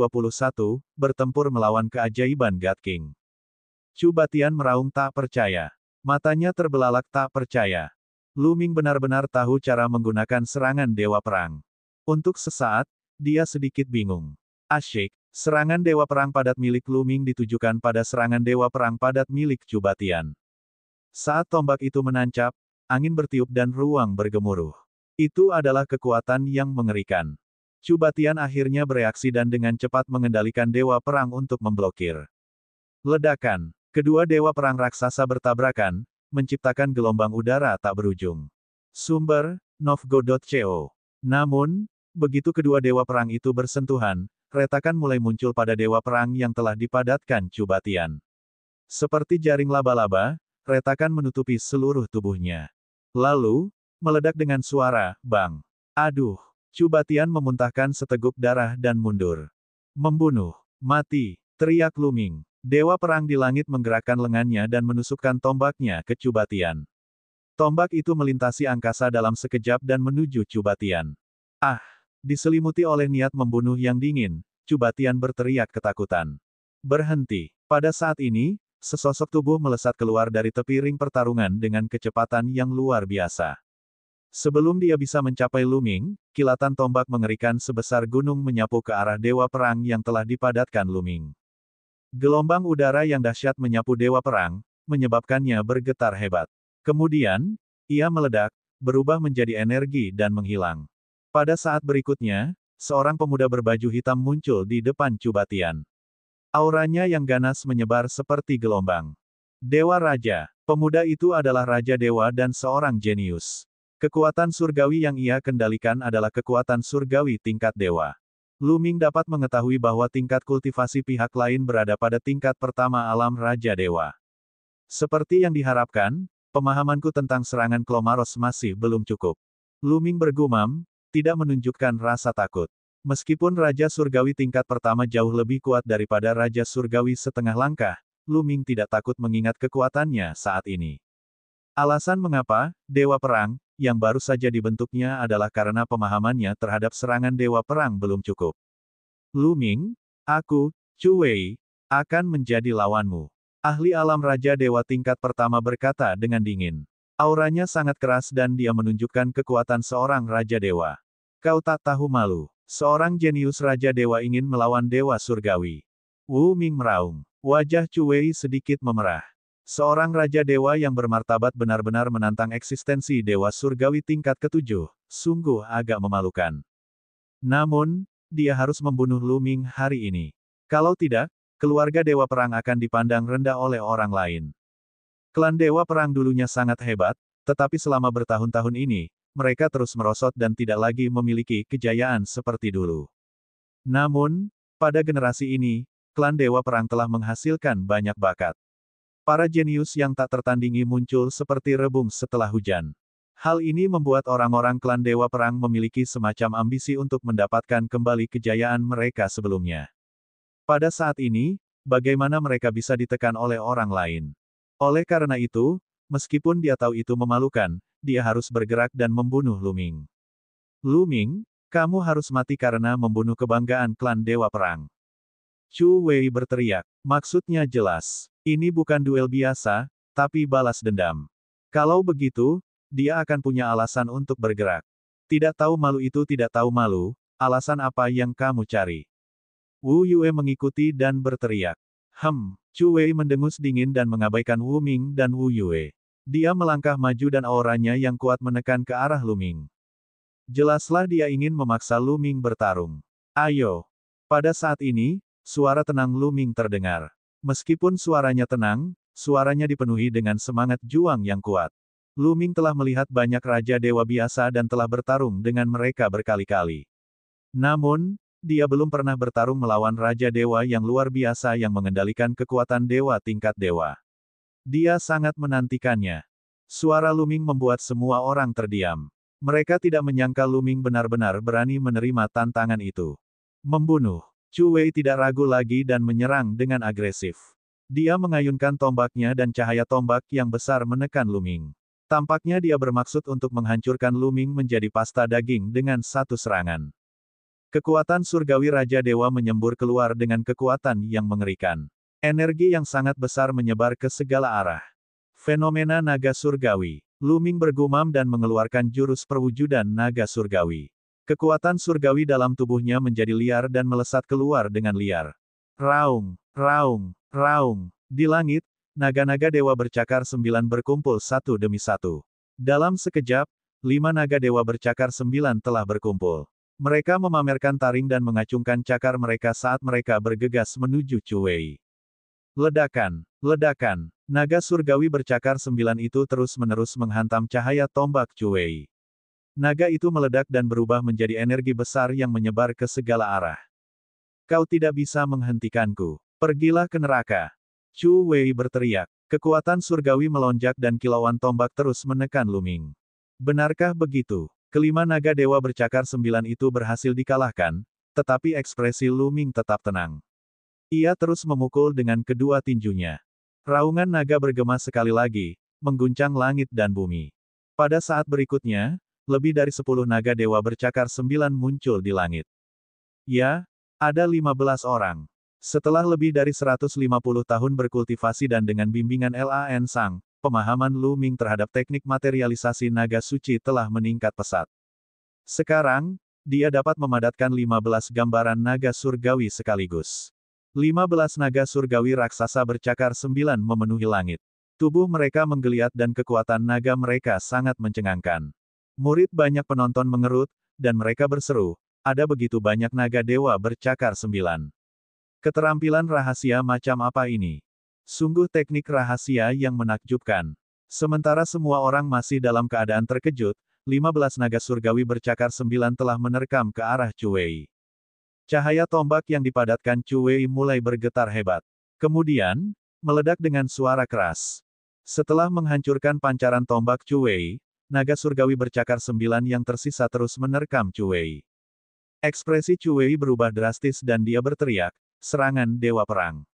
bertempur melawan keajaiban God King. Cubatian meraung tak percaya. Matanya terbelalak tak percaya. Lu Ming benar-benar tahu cara menggunakan serangan Dewa Perang. Untuk sesaat, dia sedikit bingung. Asyik, serangan Dewa Perang padat milik Lu Ming ditujukan pada serangan Dewa Perang padat milik Cubatian. Saat tombak itu menancap, angin bertiup dan ruang bergemuruh. Itu adalah kekuatan yang mengerikan. Cubatian akhirnya bereaksi dan dengan cepat mengendalikan Dewa Perang untuk memblokir. Ledakan. Kedua Dewa Perang raksasa bertabrakan, menciptakan gelombang udara tak berujung. Sumber, Novgo.co. Namun, begitu kedua Dewa Perang itu bersentuhan, retakan mulai muncul pada Dewa Perang yang telah dipadatkan Cubatian. Seperti jaring laba-laba, retakan menutupi seluruh tubuhnya. Lalu, meledak dengan suara, bang. Aduh. Cubatian memuntahkan seteguk darah dan mundur. Membunuh. Mati. Teriak Lu Ming. Dewa Perang di langit menggerakkan lengannya dan menusukkan tombaknya ke Cubatian. Tombak itu melintasi angkasa dalam sekejap dan menuju Cubatian. Ah! Diselimuti oleh niat membunuh yang dingin, Cubatian berteriak ketakutan. Berhenti. Pada saat ini, sesosok tubuh melesat keluar dari tepi ring pertarungan dengan kecepatan yang luar biasa. Sebelum dia bisa mencapai Lu Ming, kilatan tombak mengerikan sebesar gunung menyapu ke arah Dewa Perang yang telah dipadatkan Lu Ming. Gelombang udara yang dahsyat menyapu Dewa Perang, menyebabkannya bergetar hebat. Kemudian, ia meledak, berubah menjadi energi dan menghilang. Pada saat berikutnya, seorang pemuda berbaju hitam muncul di depan Chu Batian. Auranya yang ganas menyebar seperti gelombang. Dewa Raja. Pemuda itu adalah Raja Dewa dan seorang jenius. Kekuatan surgawi yang ia kendalikan adalah kekuatan surgawi tingkat dewa. Lu Ming dapat mengetahui bahwa tingkat kultivasi pihak lain berada pada tingkat pertama alam Raja Dewa. Seperti yang diharapkan, pemahamanku tentang serangan Klomaros masih belum cukup. Lu Ming bergumam, tidak menunjukkan rasa takut. Meskipun Raja Surgawi tingkat pertama jauh lebih kuat daripada Raja Surgawi setengah langkah, Lu Ming tidak takut mengingat kekuatannya saat ini. Alasan mengapa Dewa Perang, yang baru saja dibentuknya adalah karena pemahamannya terhadap serangan Dewa Perang belum cukup. Lu Ming, aku, Chu Wei, akan menjadi lawanmu. Ahli alam Raja Dewa tingkat pertama berkata dengan dingin. Auranya sangat keras dan dia menunjukkan kekuatan seorang Raja Dewa. Kau tak tahu malu. Seorang jenius Raja Dewa ingin melawan Dewa Surgawi. Wu Ming meraung. Wajah Chu Wei sedikit memerah. Seorang Raja Dewa yang bermartabat benar-benar menantang eksistensi Dewa Surgawi tingkat ketujuh, sungguh agak memalukan. Namun, dia harus membunuh Lu Ming hari ini. Kalau tidak, keluarga Dewa Perang akan dipandang rendah oleh orang lain. Klan Dewa Perang dulunya sangat hebat, tetapi selama bertahun-tahun ini, mereka terus merosot dan tidak lagi memiliki kejayaan seperti dulu. Namun, pada generasi ini, klan Dewa Perang telah menghasilkan banyak bakat. Para jenius yang tak tertandingi muncul seperti rebung setelah hujan. Hal ini membuat orang-orang klan Dewa Perang memiliki semacam ambisi untuk mendapatkan kembali kejayaan mereka sebelumnya. Pada saat ini, bagaimana mereka bisa ditekan oleh orang lain? Oleh karena itu, meskipun dia tahu itu memalukan, dia harus bergerak dan membunuh Lu Ming. Lu Ming, kamu harus mati karena membunuh kebanggaan klan Dewa Perang. Chu Wei berteriak. Maksudnya jelas. Ini bukan duel biasa, tapi balas dendam. Kalau begitu, dia akan punya alasan untuk bergerak. Tidak tahu malu itu tidak tahu malu, alasan apa yang kamu cari? Wu Yue mengikuti dan berteriak. Chu Wei mendengus dingin dan mengabaikan Wu Ming dan Wu Yue. Dia melangkah maju dan auranya yang kuat menekan ke arah Lu Ming. Jelaslah dia ingin memaksa Lu Ming bertarung. Ayo. Pada saat ini, suara tenang Lu Ming terdengar. Meskipun suaranya tenang, suaranya dipenuhi dengan semangat juang yang kuat. Lu Ming telah melihat banyak Raja Dewa biasa dan telah bertarung dengan mereka berkali-kali. Namun, dia belum pernah bertarung melawan Raja Dewa yang luar biasa yang mengendalikan kekuatan Dewa tingkat Dewa. Dia sangat menantikannya. Suara Lu Ming membuat semua orang terdiam. Mereka tidak menyangka Lu Ming benar-benar berani menerima tantangan itu. Membunuh. Chu Wei tidak ragu lagi dan menyerang dengan agresif. Dia mengayunkan tombaknya dan cahaya tombak yang besar menekan Lu Ming. Tampaknya dia bermaksud untuk menghancurkan Lu Ming menjadi pasta daging dengan satu serangan. Kekuatan surgawi Raja Dewa menyembur keluar dengan kekuatan yang mengerikan. Energi yang sangat besar menyebar ke segala arah. Fenomena naga surgawi. Lu Ming bergumam dan mengeluarkan jurus perwujudan naga surgawi. Kekuatan surgawi dalam tubuhnya menjadi liar dan melesat keluar dengan liar. Raung, raung, raung. Di langit, naga-naga dewa bercakar 9 berkumpul satu demi satu. Dalam sekejap, 5 naga dewa bercakar 9 telah berkumpul. Mereka memamerkan taring dan mengacungkan cakar mereka saat mereka bergegas menuju Chu Wei. Ledakan, ledakan. Naga surgawi bercakar 9 itu terus-menerus menghantam cahaya tombak Chu Wei. Naga itu meledak dan berubah menjadi energi besar yang menyebar ke segala arah. Kau tidak bisa menghentikanku. Pergilah ke neraka. Chu Wei berteriak. Kekuatan surgawi melonjak dan kilauan tombak terus menekan Lu Ming. Benarkah begitu? Kelima naga dewa bercakar 9 itu berhasil dikalahkan, tetapi ekspresi Lu Ming tetap tenang. Ia terus memukul dengan kedua tinjunya. Raungan naga bergema sekali lagi, mengguncang langit dan bumi. Pada saat berikutnya, lebih dari 10 naga dewa bercakar 9 muncul di langit. Ya, ada 15 orang. Setelah lebih dari 150 tahun berkultivasi dan dengan bimbingan Lan Sang, pemahaman Lu Ming terhadap teknik materialisasi naga suci telah meningkat pesat. Sekarang, dia dapat memadatkan 15 gambaran naga surgawi sekaligus. 15 naga surgawi raksasa bercakar 9 memenuhi langit. Tubuh mereka menggeliat dan kekuatan naga mereka sangat mencengangkan. Murid banyak penonton mengerut, dan mereka berseru, ada begitu banyak naga dewa bercakar 9. Keterampilan rahasia macam apa ini? Sungguh teknik rahasia yang menakjubkan. Sementara semua orang masih dalam keadaan terkejut, 15 naga surgawi bercakar 9 telah menerkam ke arah Chu Wei. Cahaya tombak yang dipadatkan Chu Wei mulai bergetar hebat. Kemudian, meledak dengan suara keras. Setelah menghancurkan pancaran tombak Chu Wei, naga surgawi bercakar 9 yang tersisa terus menerkam Chu Wei. Ekspresi Chu Wei berubah drastis dan dia berteriak, serangan Dewa Perang.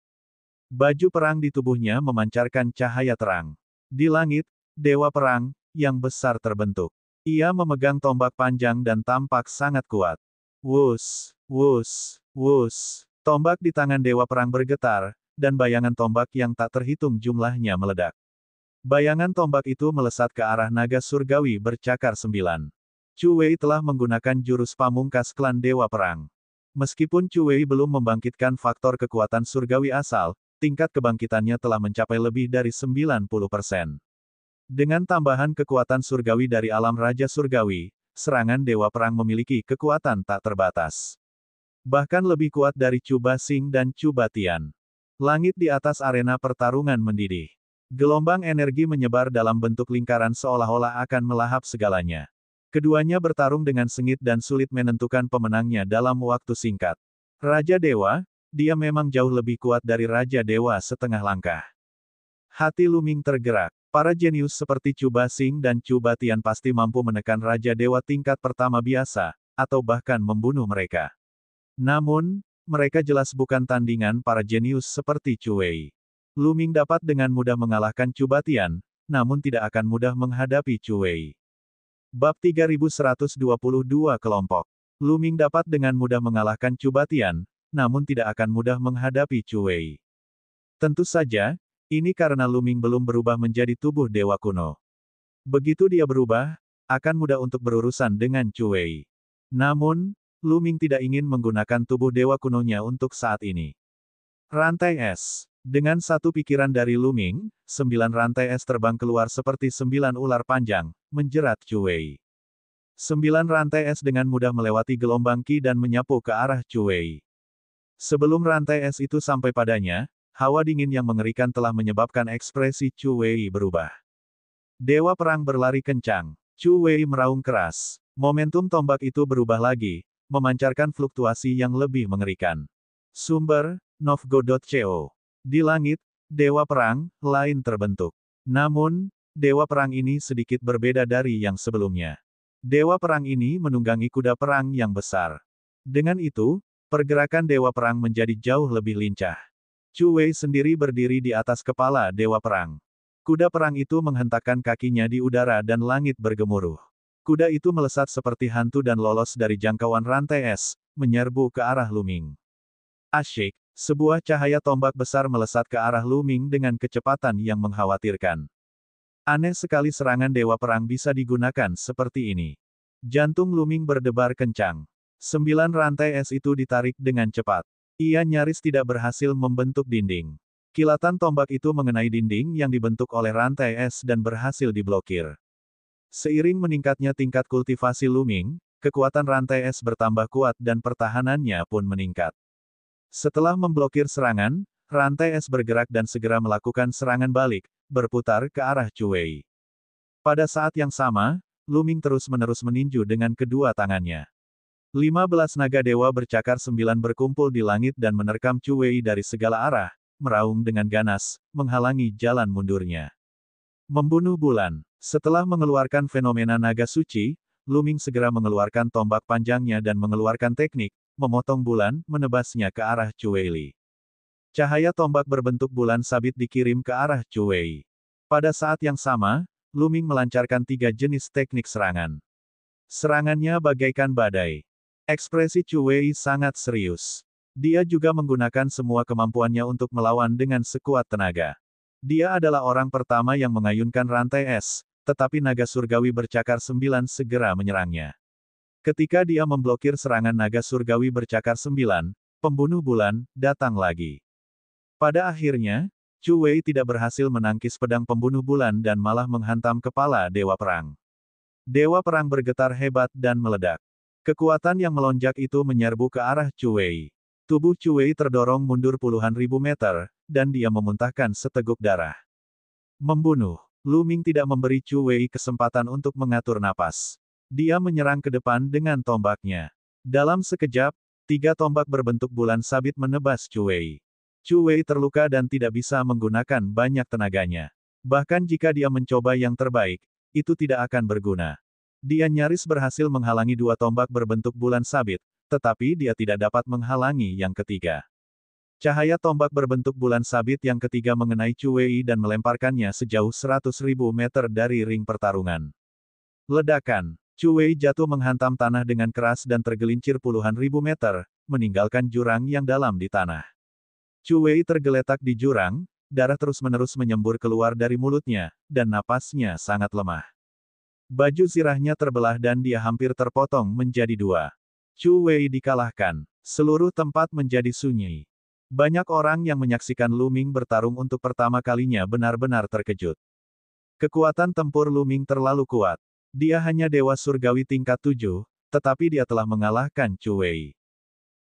Baju perang di tubuhnya memancarkan cahaya terang. Di langit, Dewa Perang, yang besar terbentuk. Ia memegang tombak panjang dan tampak sangat kuat. Wus, wus, wus. Tombak di tangan Dewa Perang bergetar, dan bayangan tombak yang tak terhitung jumlahnya meledak. Bayangan tombak itu melesat ke arah naga surgawi bercakar 9. Chu Wei telah menggunakan jurus pamungkas klan Dewa Perang. Meskipun Chu Wei belum membangkitkan faktor kekuatan surgawi asal, tingkat kebangkitannya telah mencapai lebih dari 90%. Dengan tambahan kekuatan surgawi dari alam Raja Surgawi, serangan Dewa Perang memiliki kekuatan tak terbatas. Bahkan lebih kuat dari Chu Basing dan Chu Batian. Langit di atas arena pertarungan mendidih. Gelombang energi menyebar dalam bentuk lingkaran seolah-olah akan melahap segalanya. Keduanya bertarung dengan sengit dan sulit menentukan pemenangnya dalam waktu singkat. Raja Dewa, dia memang jauh lebih kuat dari Raja Dewa setengah langkah. Hati Lu Ming tergerak. Para jenius seperti Chu Basing dan Chu Batian pasti mampu menekan Raja Dewa tingkat pertama biasa, atau bahkan membunuh mereka. Namun, mereka jelas bukan tandingan para jenius seperti Chu Wei. Lu Ming dapat dengan mudah mengalahkan Chu Batian, namun tidak akan mudah menghadapi Chu Wei. Bab 3122 Kelompok. Lu Ming dapat dengan mudah mengalahkan Chu Batian, namun tidak akan mudah menghadapi Chu Wei. Tentu saja, ini karena Lu Ming belum berubah menjadi tubuh dewa kuno. Begitu dia berubah, akan mudah untuk berurusan dengan Chu Wei. Namun, Lu Ming tidak ingin menggunakan tubuh dewa kunonya untuk saat ini. Rantai es. Dengan satu pikiran dari Lu Ming, 9 rantai es terbang keluar seperti 9 ular panjang, menjerat Chu Wei. 9 rantai es dengan mudah melewati gelombang Qi dan menyapu ke arah Chu Wei. Sebelum rantai es itu sampai padanya, hawa dingin yang mengerikan telah menyebabkan ekspresi Chu Wei berubah. Dewa Perang berlari kencang. Chu Wei meraung keras. Momentum tombak itu berubah lagi, memancarkan fluktuasi yang lebih mengerikan. Sumber, Novgo.co. Di langit, Dewa Perang lain terbentuk. Namun, Dewa Perang ini sedikit berbeda dari yang sebelumnya. Dewa Perang ini menunggangi kuda perang yang besar. Dengan itu, pergerakan Dewa Perang menjadi jauh lebih lincah. Chu Wei sendiri berdiri di atas kepala Dewa Perang. Kuda perang itu menghentakkan kakinya di udara dan langit bergemuruh. Kuda itu melesat seperti hantu dan lolos dari jangkauan rantai es, menyerbu ke arah Lu Ming. Asyik. Sebuah cahaya tombak besar melesat ke arah Lu Ming dengan kecepatan yang mengkhawatirkan. Aneh sekali serangan Dewa Perang bisa digunakan seperti ini. Jantung Lu Ming berdebar kencang. 9 rantai es itu ditarik dengan cepat. Ia nyaris tidak berhasil membentuk dinding. Kilatan tombak itu mengenai dinding yang dibentuk oleh rantai es dan berhasil diblokir. Seiring meningkatnya tingkat kultivasi Lu Ming, kekuatan rantai es bertambah kuat dan pertahanannya pun meningkat. Setelah memblokir serangan, rantai es bergerak dan segera melakukan serangan balik, berputar ke arah Chu Wei. Pada saat yang sama, Lu Ming terus-menerus meninju dengan kedua tangannya. 15 naga dewa bercakar 9 berkumpul di langit dan menerkam Chu Wei dari segala arah, meraung dengan ganas, menghalangi jalan mundurnya. Membunuh bulan. Setelah mengeluarkan fenomena naga suci, Lu Ming segera mengeluarkan tombak panjangnya dan mengeluarkan teknik, memotong bulan, menebasnya ke arah Chu Wei. Cahaya tombak berbentuk bulan sabit dikirim ke arah Chu Wei. Pada saat yang sama, Lu Ming melancarkan 3 jenis teknik serangan. Serangannya bagaikan badai. Ekspresi Chu Wei sangat serius. Dia juga menggunakan semua kemampuannya untuk melawan dengan sekuat tenaga. Dia adalah orang pertama yang mengayunkan rantai es, tetapi naga surgawi bercakar 9 segera menyerangnya. Ketika dia memblokir serangan naga surgawi bercakar 9, Pembunuh bulan, datang lagi. Pada akhirnya, Chu Wei tidak berhasil menangkis pedang pembunuh bulan dan malah menghantam kepala Dewa Perang. Dewa Perang bergetar hebat dan meledak. Kekuatan yang melonjak itu menyerbu ke arah Chu Wei. Tubuh Chu Wei terdorong mundur puluhan ribu meter, dan dia memuntahkan seteguk darah. Membunuh. Lu Ming tidak memberi Chu Wei kesempatan untuk mengatur napas. Dia menyerang ke depan dengan tombaknya. Dalam sekejap, 3 tombak berbentuk bulan sabit menebas Chu Wei. Chu Wei terluka dan tidak bisa menggunakan banyak tenaganya. Bahkan jika dia mencoba yang terbaik, itu tidak akan berguna. Dia nyaris berhasil menghalangi 2 tombak berbentuk bulan sabit, tetapi dia tidak dapat menghalangi yang ketiga. Cahaya tombak berbentuk bulan sabit yang ketiga mengenai Chu Wei dan melemparkannya sejauh 100.000 meter dari ring pertarungan. Ledakan. Chu Wei jatuh menghantam tanah dengan keras dan tergelincir puluhan ribu meter, meninggalkan jurang yang dalam di tanah. Chu Wei tergeletak di jurang, darah terus-menerus menyembur keluar dari mulutnya, dan napasnya sangat lemah. Baju zirahnya terbelah dan dia hampir terpotong menjadi 2. Chu Wei dikalahkan. Seluruh tempat menjadi sunyi. Banyak orang yang menyaksikan Lu Ming bertarung untuk pertama kalinya benar-benar terkejut. Kekuatan tempur Lu Ming terlalu kuat. Dia hanya dewa surgawi tingkat 7, tetapi dia telah mengalahkan Chu Wei.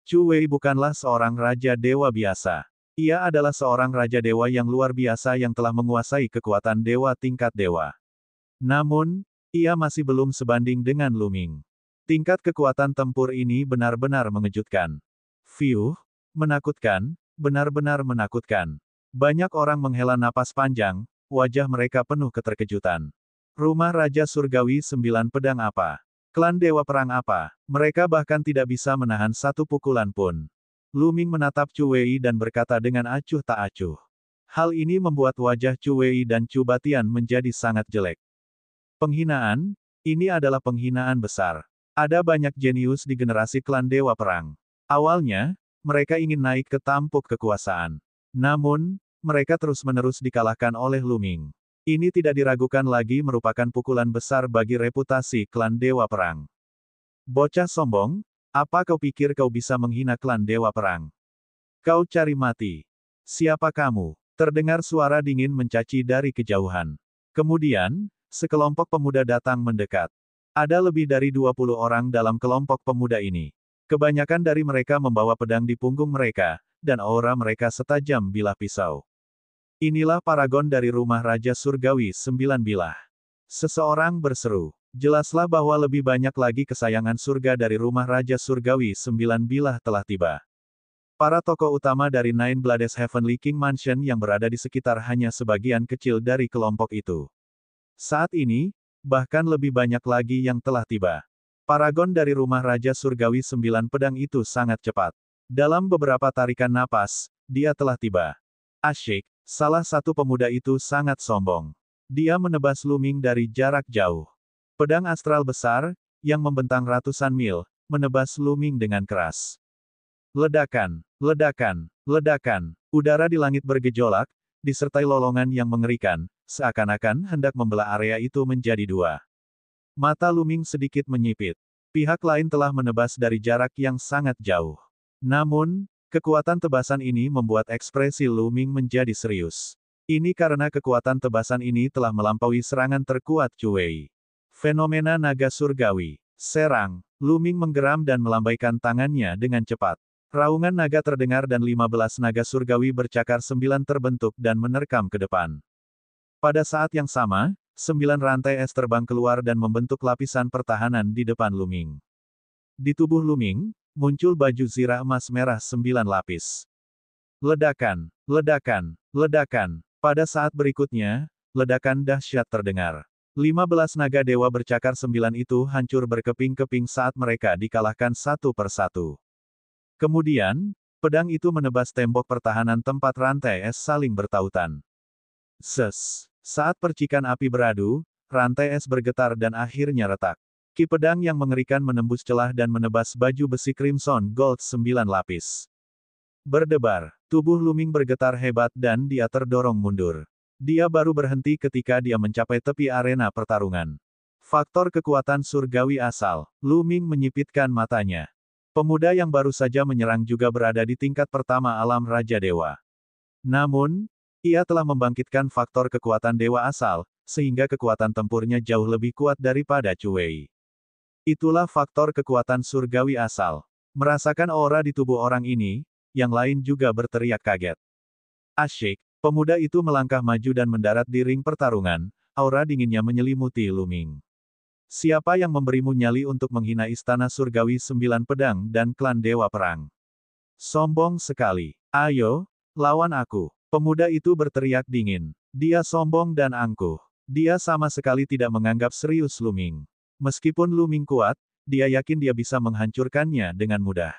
Chu Wei bukanlah seorang raja dewa biasa. Ia adalah seorang raja dewa yang luar biasa yang telah menguasai kekuatan dewa tingkat dewa. Namun, ia masih belum sebanding dengan Lu Ming. Tingkat kekuatan tempur ini benar-benar mengejutkan. Fiuh, menakutkan, benar-benar menakutkan. Banyak orang menghela napas panjang, wajah mereka penuh keterkejutan. Rumah Raja Surgawi 9 pedang apa? Klan Dewa Perang apa? Mereka bahkan tidak bisa menahan satu pukulan pun. Lu Ming menatap Chu Wei dan berkata dengan acuh tak acuh. Hal ini membuat wajah Chu Wei dan Chu Batian menjadi sangat jelek. Penghinaan? Ini adalah penghinaan besar. Ada banyak jenius di generasi klan Dewa Perang. Awalnya, mereka ingin naik ke tampuk kekuasaan. Namun, mereka terus-menerus dikalahkan oleh Lu Ming. Ini tidak diragukan lagi merupakan pukulan besar bagi reputasi klan Dewa Perang. Bocah sombong, apa kau pikir kau bisa menghina klan Dewa Perang? Kau cari mati. Siapa kamu? Terdengar suara dingin mencaci dari kejauhan. Kemudian, sekelompok pemuda datang mendekat. Ada lebih dari 20 orang dalam kelompok pemuda ini. Kebanyakan dari mereka membawa pedang di punggung mereka, dan aura mereka setajam bilah pisau. Inilah paragon dari rumah Raja Surgawi 9 bilah. Seseorang berseru. Jelaslah bahwa lebih banyak lagi kesayangan surga dari rumah Raja Surgawi 9 bilah telah tiba. Para tokoh utama dari Nine Blades Heavenly King Mansion yang berada di sekitar hanya sebagian kecil dari kelompok itu. Saat ini, bahkan lebih banyak lagi yang telah tiba. Paragon dari rumah Raja Surgawi 9 pedang itu sangat cepat. Dalam beberapa tarikan napas, dia telah tiba. Asyik, salah satu pemuda itu sangat sombong. Dia menebas Lu Ming dari jarak jauh. Pedang astral besar, yang membentang ratusan mil, menebas Lu Ming dengan keras. Ledakan, ledakan, ledakan. Udara di langit bergejolak, disertai lolongan yang mengerikan, seakan-akan hendak membelah area itu menjadi 2. Mata Lu Ming sedikit menyipit. Pihak lain telah menebas dari jarak yang sangat jauh. Namun, kekuatan tebasan ini membuat ekspresi Lu Ming menjadi serius. Ini karena kekuatan tebasan ini telah melampaui serangan terkuat Chu Wei. Fenomena naga surgawi. Serang. Lu Ming menggeram dan melambaikan tangannya dengan cepat. Raungan naga terdengar dan 15 naga surgawi bercakar 9 terbentuk dan menerkam ke depan. Pada saat yang sama, 9 rantai es terbang keluar dan membentuk lapisan pertahanan di depan Lu Ming. Di tubuh Lu Ming, muncul baju zirah emas merah 9 lapis. Ledakan, ledakan, ledakan. Pada saat berikutnya, ledakan dahsyat terdengar. 15 naga dewa bercakar 9 itu hancur berkeping-keping saat mereka dikalahkan satu persatu. Kemudian, pedang itu menebas tembok pertahanan tempat rantai es saling bertautan. Ses. Saat percikan api beradu, rantai es bergetar dan akhirnya retak. Ki pedang yang mengerikan menembus celah dan menebas baju besi Crimson Gold 9 lapis. Berdebar, tubuh Lu Ming bergetar hebat dan dia terdorong mundur. Dia baru berhenti ketika dia mencapai tepi arena pertarungan. Faktor kekuatan surgawi asal, Lu Ming menyipitkan matanya. Pemuda yang baru saja menyerang juga berada di tingkat pertama alam Raja Dewa. Namun, ia telah membangkitkan faktor kekuatan dewa asal, sehingga kekuatan tempurnya jauh lebih kuat daripada Cuwei. Itulah faktor kekuatan surgawi asal. Merasakan aura di tubuh orang ini, yang lain juga berteriak kaget. Asyik, pemuda itu melangkah maju dan mendarat di ring pertarungan, aura dinginnya menyelimuti Luming. Siapa yang memberimu nyali untuk menghina istana surgawi 9 pedang dan klan dewa perang? Sombong sekali. Ayo, lawan aku. Pemuda itu berteriak dingin. Dia sombong dan angkuh. Dia sama sekali tidak menganggap serius Luming. Meskipun Luming kuat, dia yakin dia bisa menghancurkannya dengan mudah.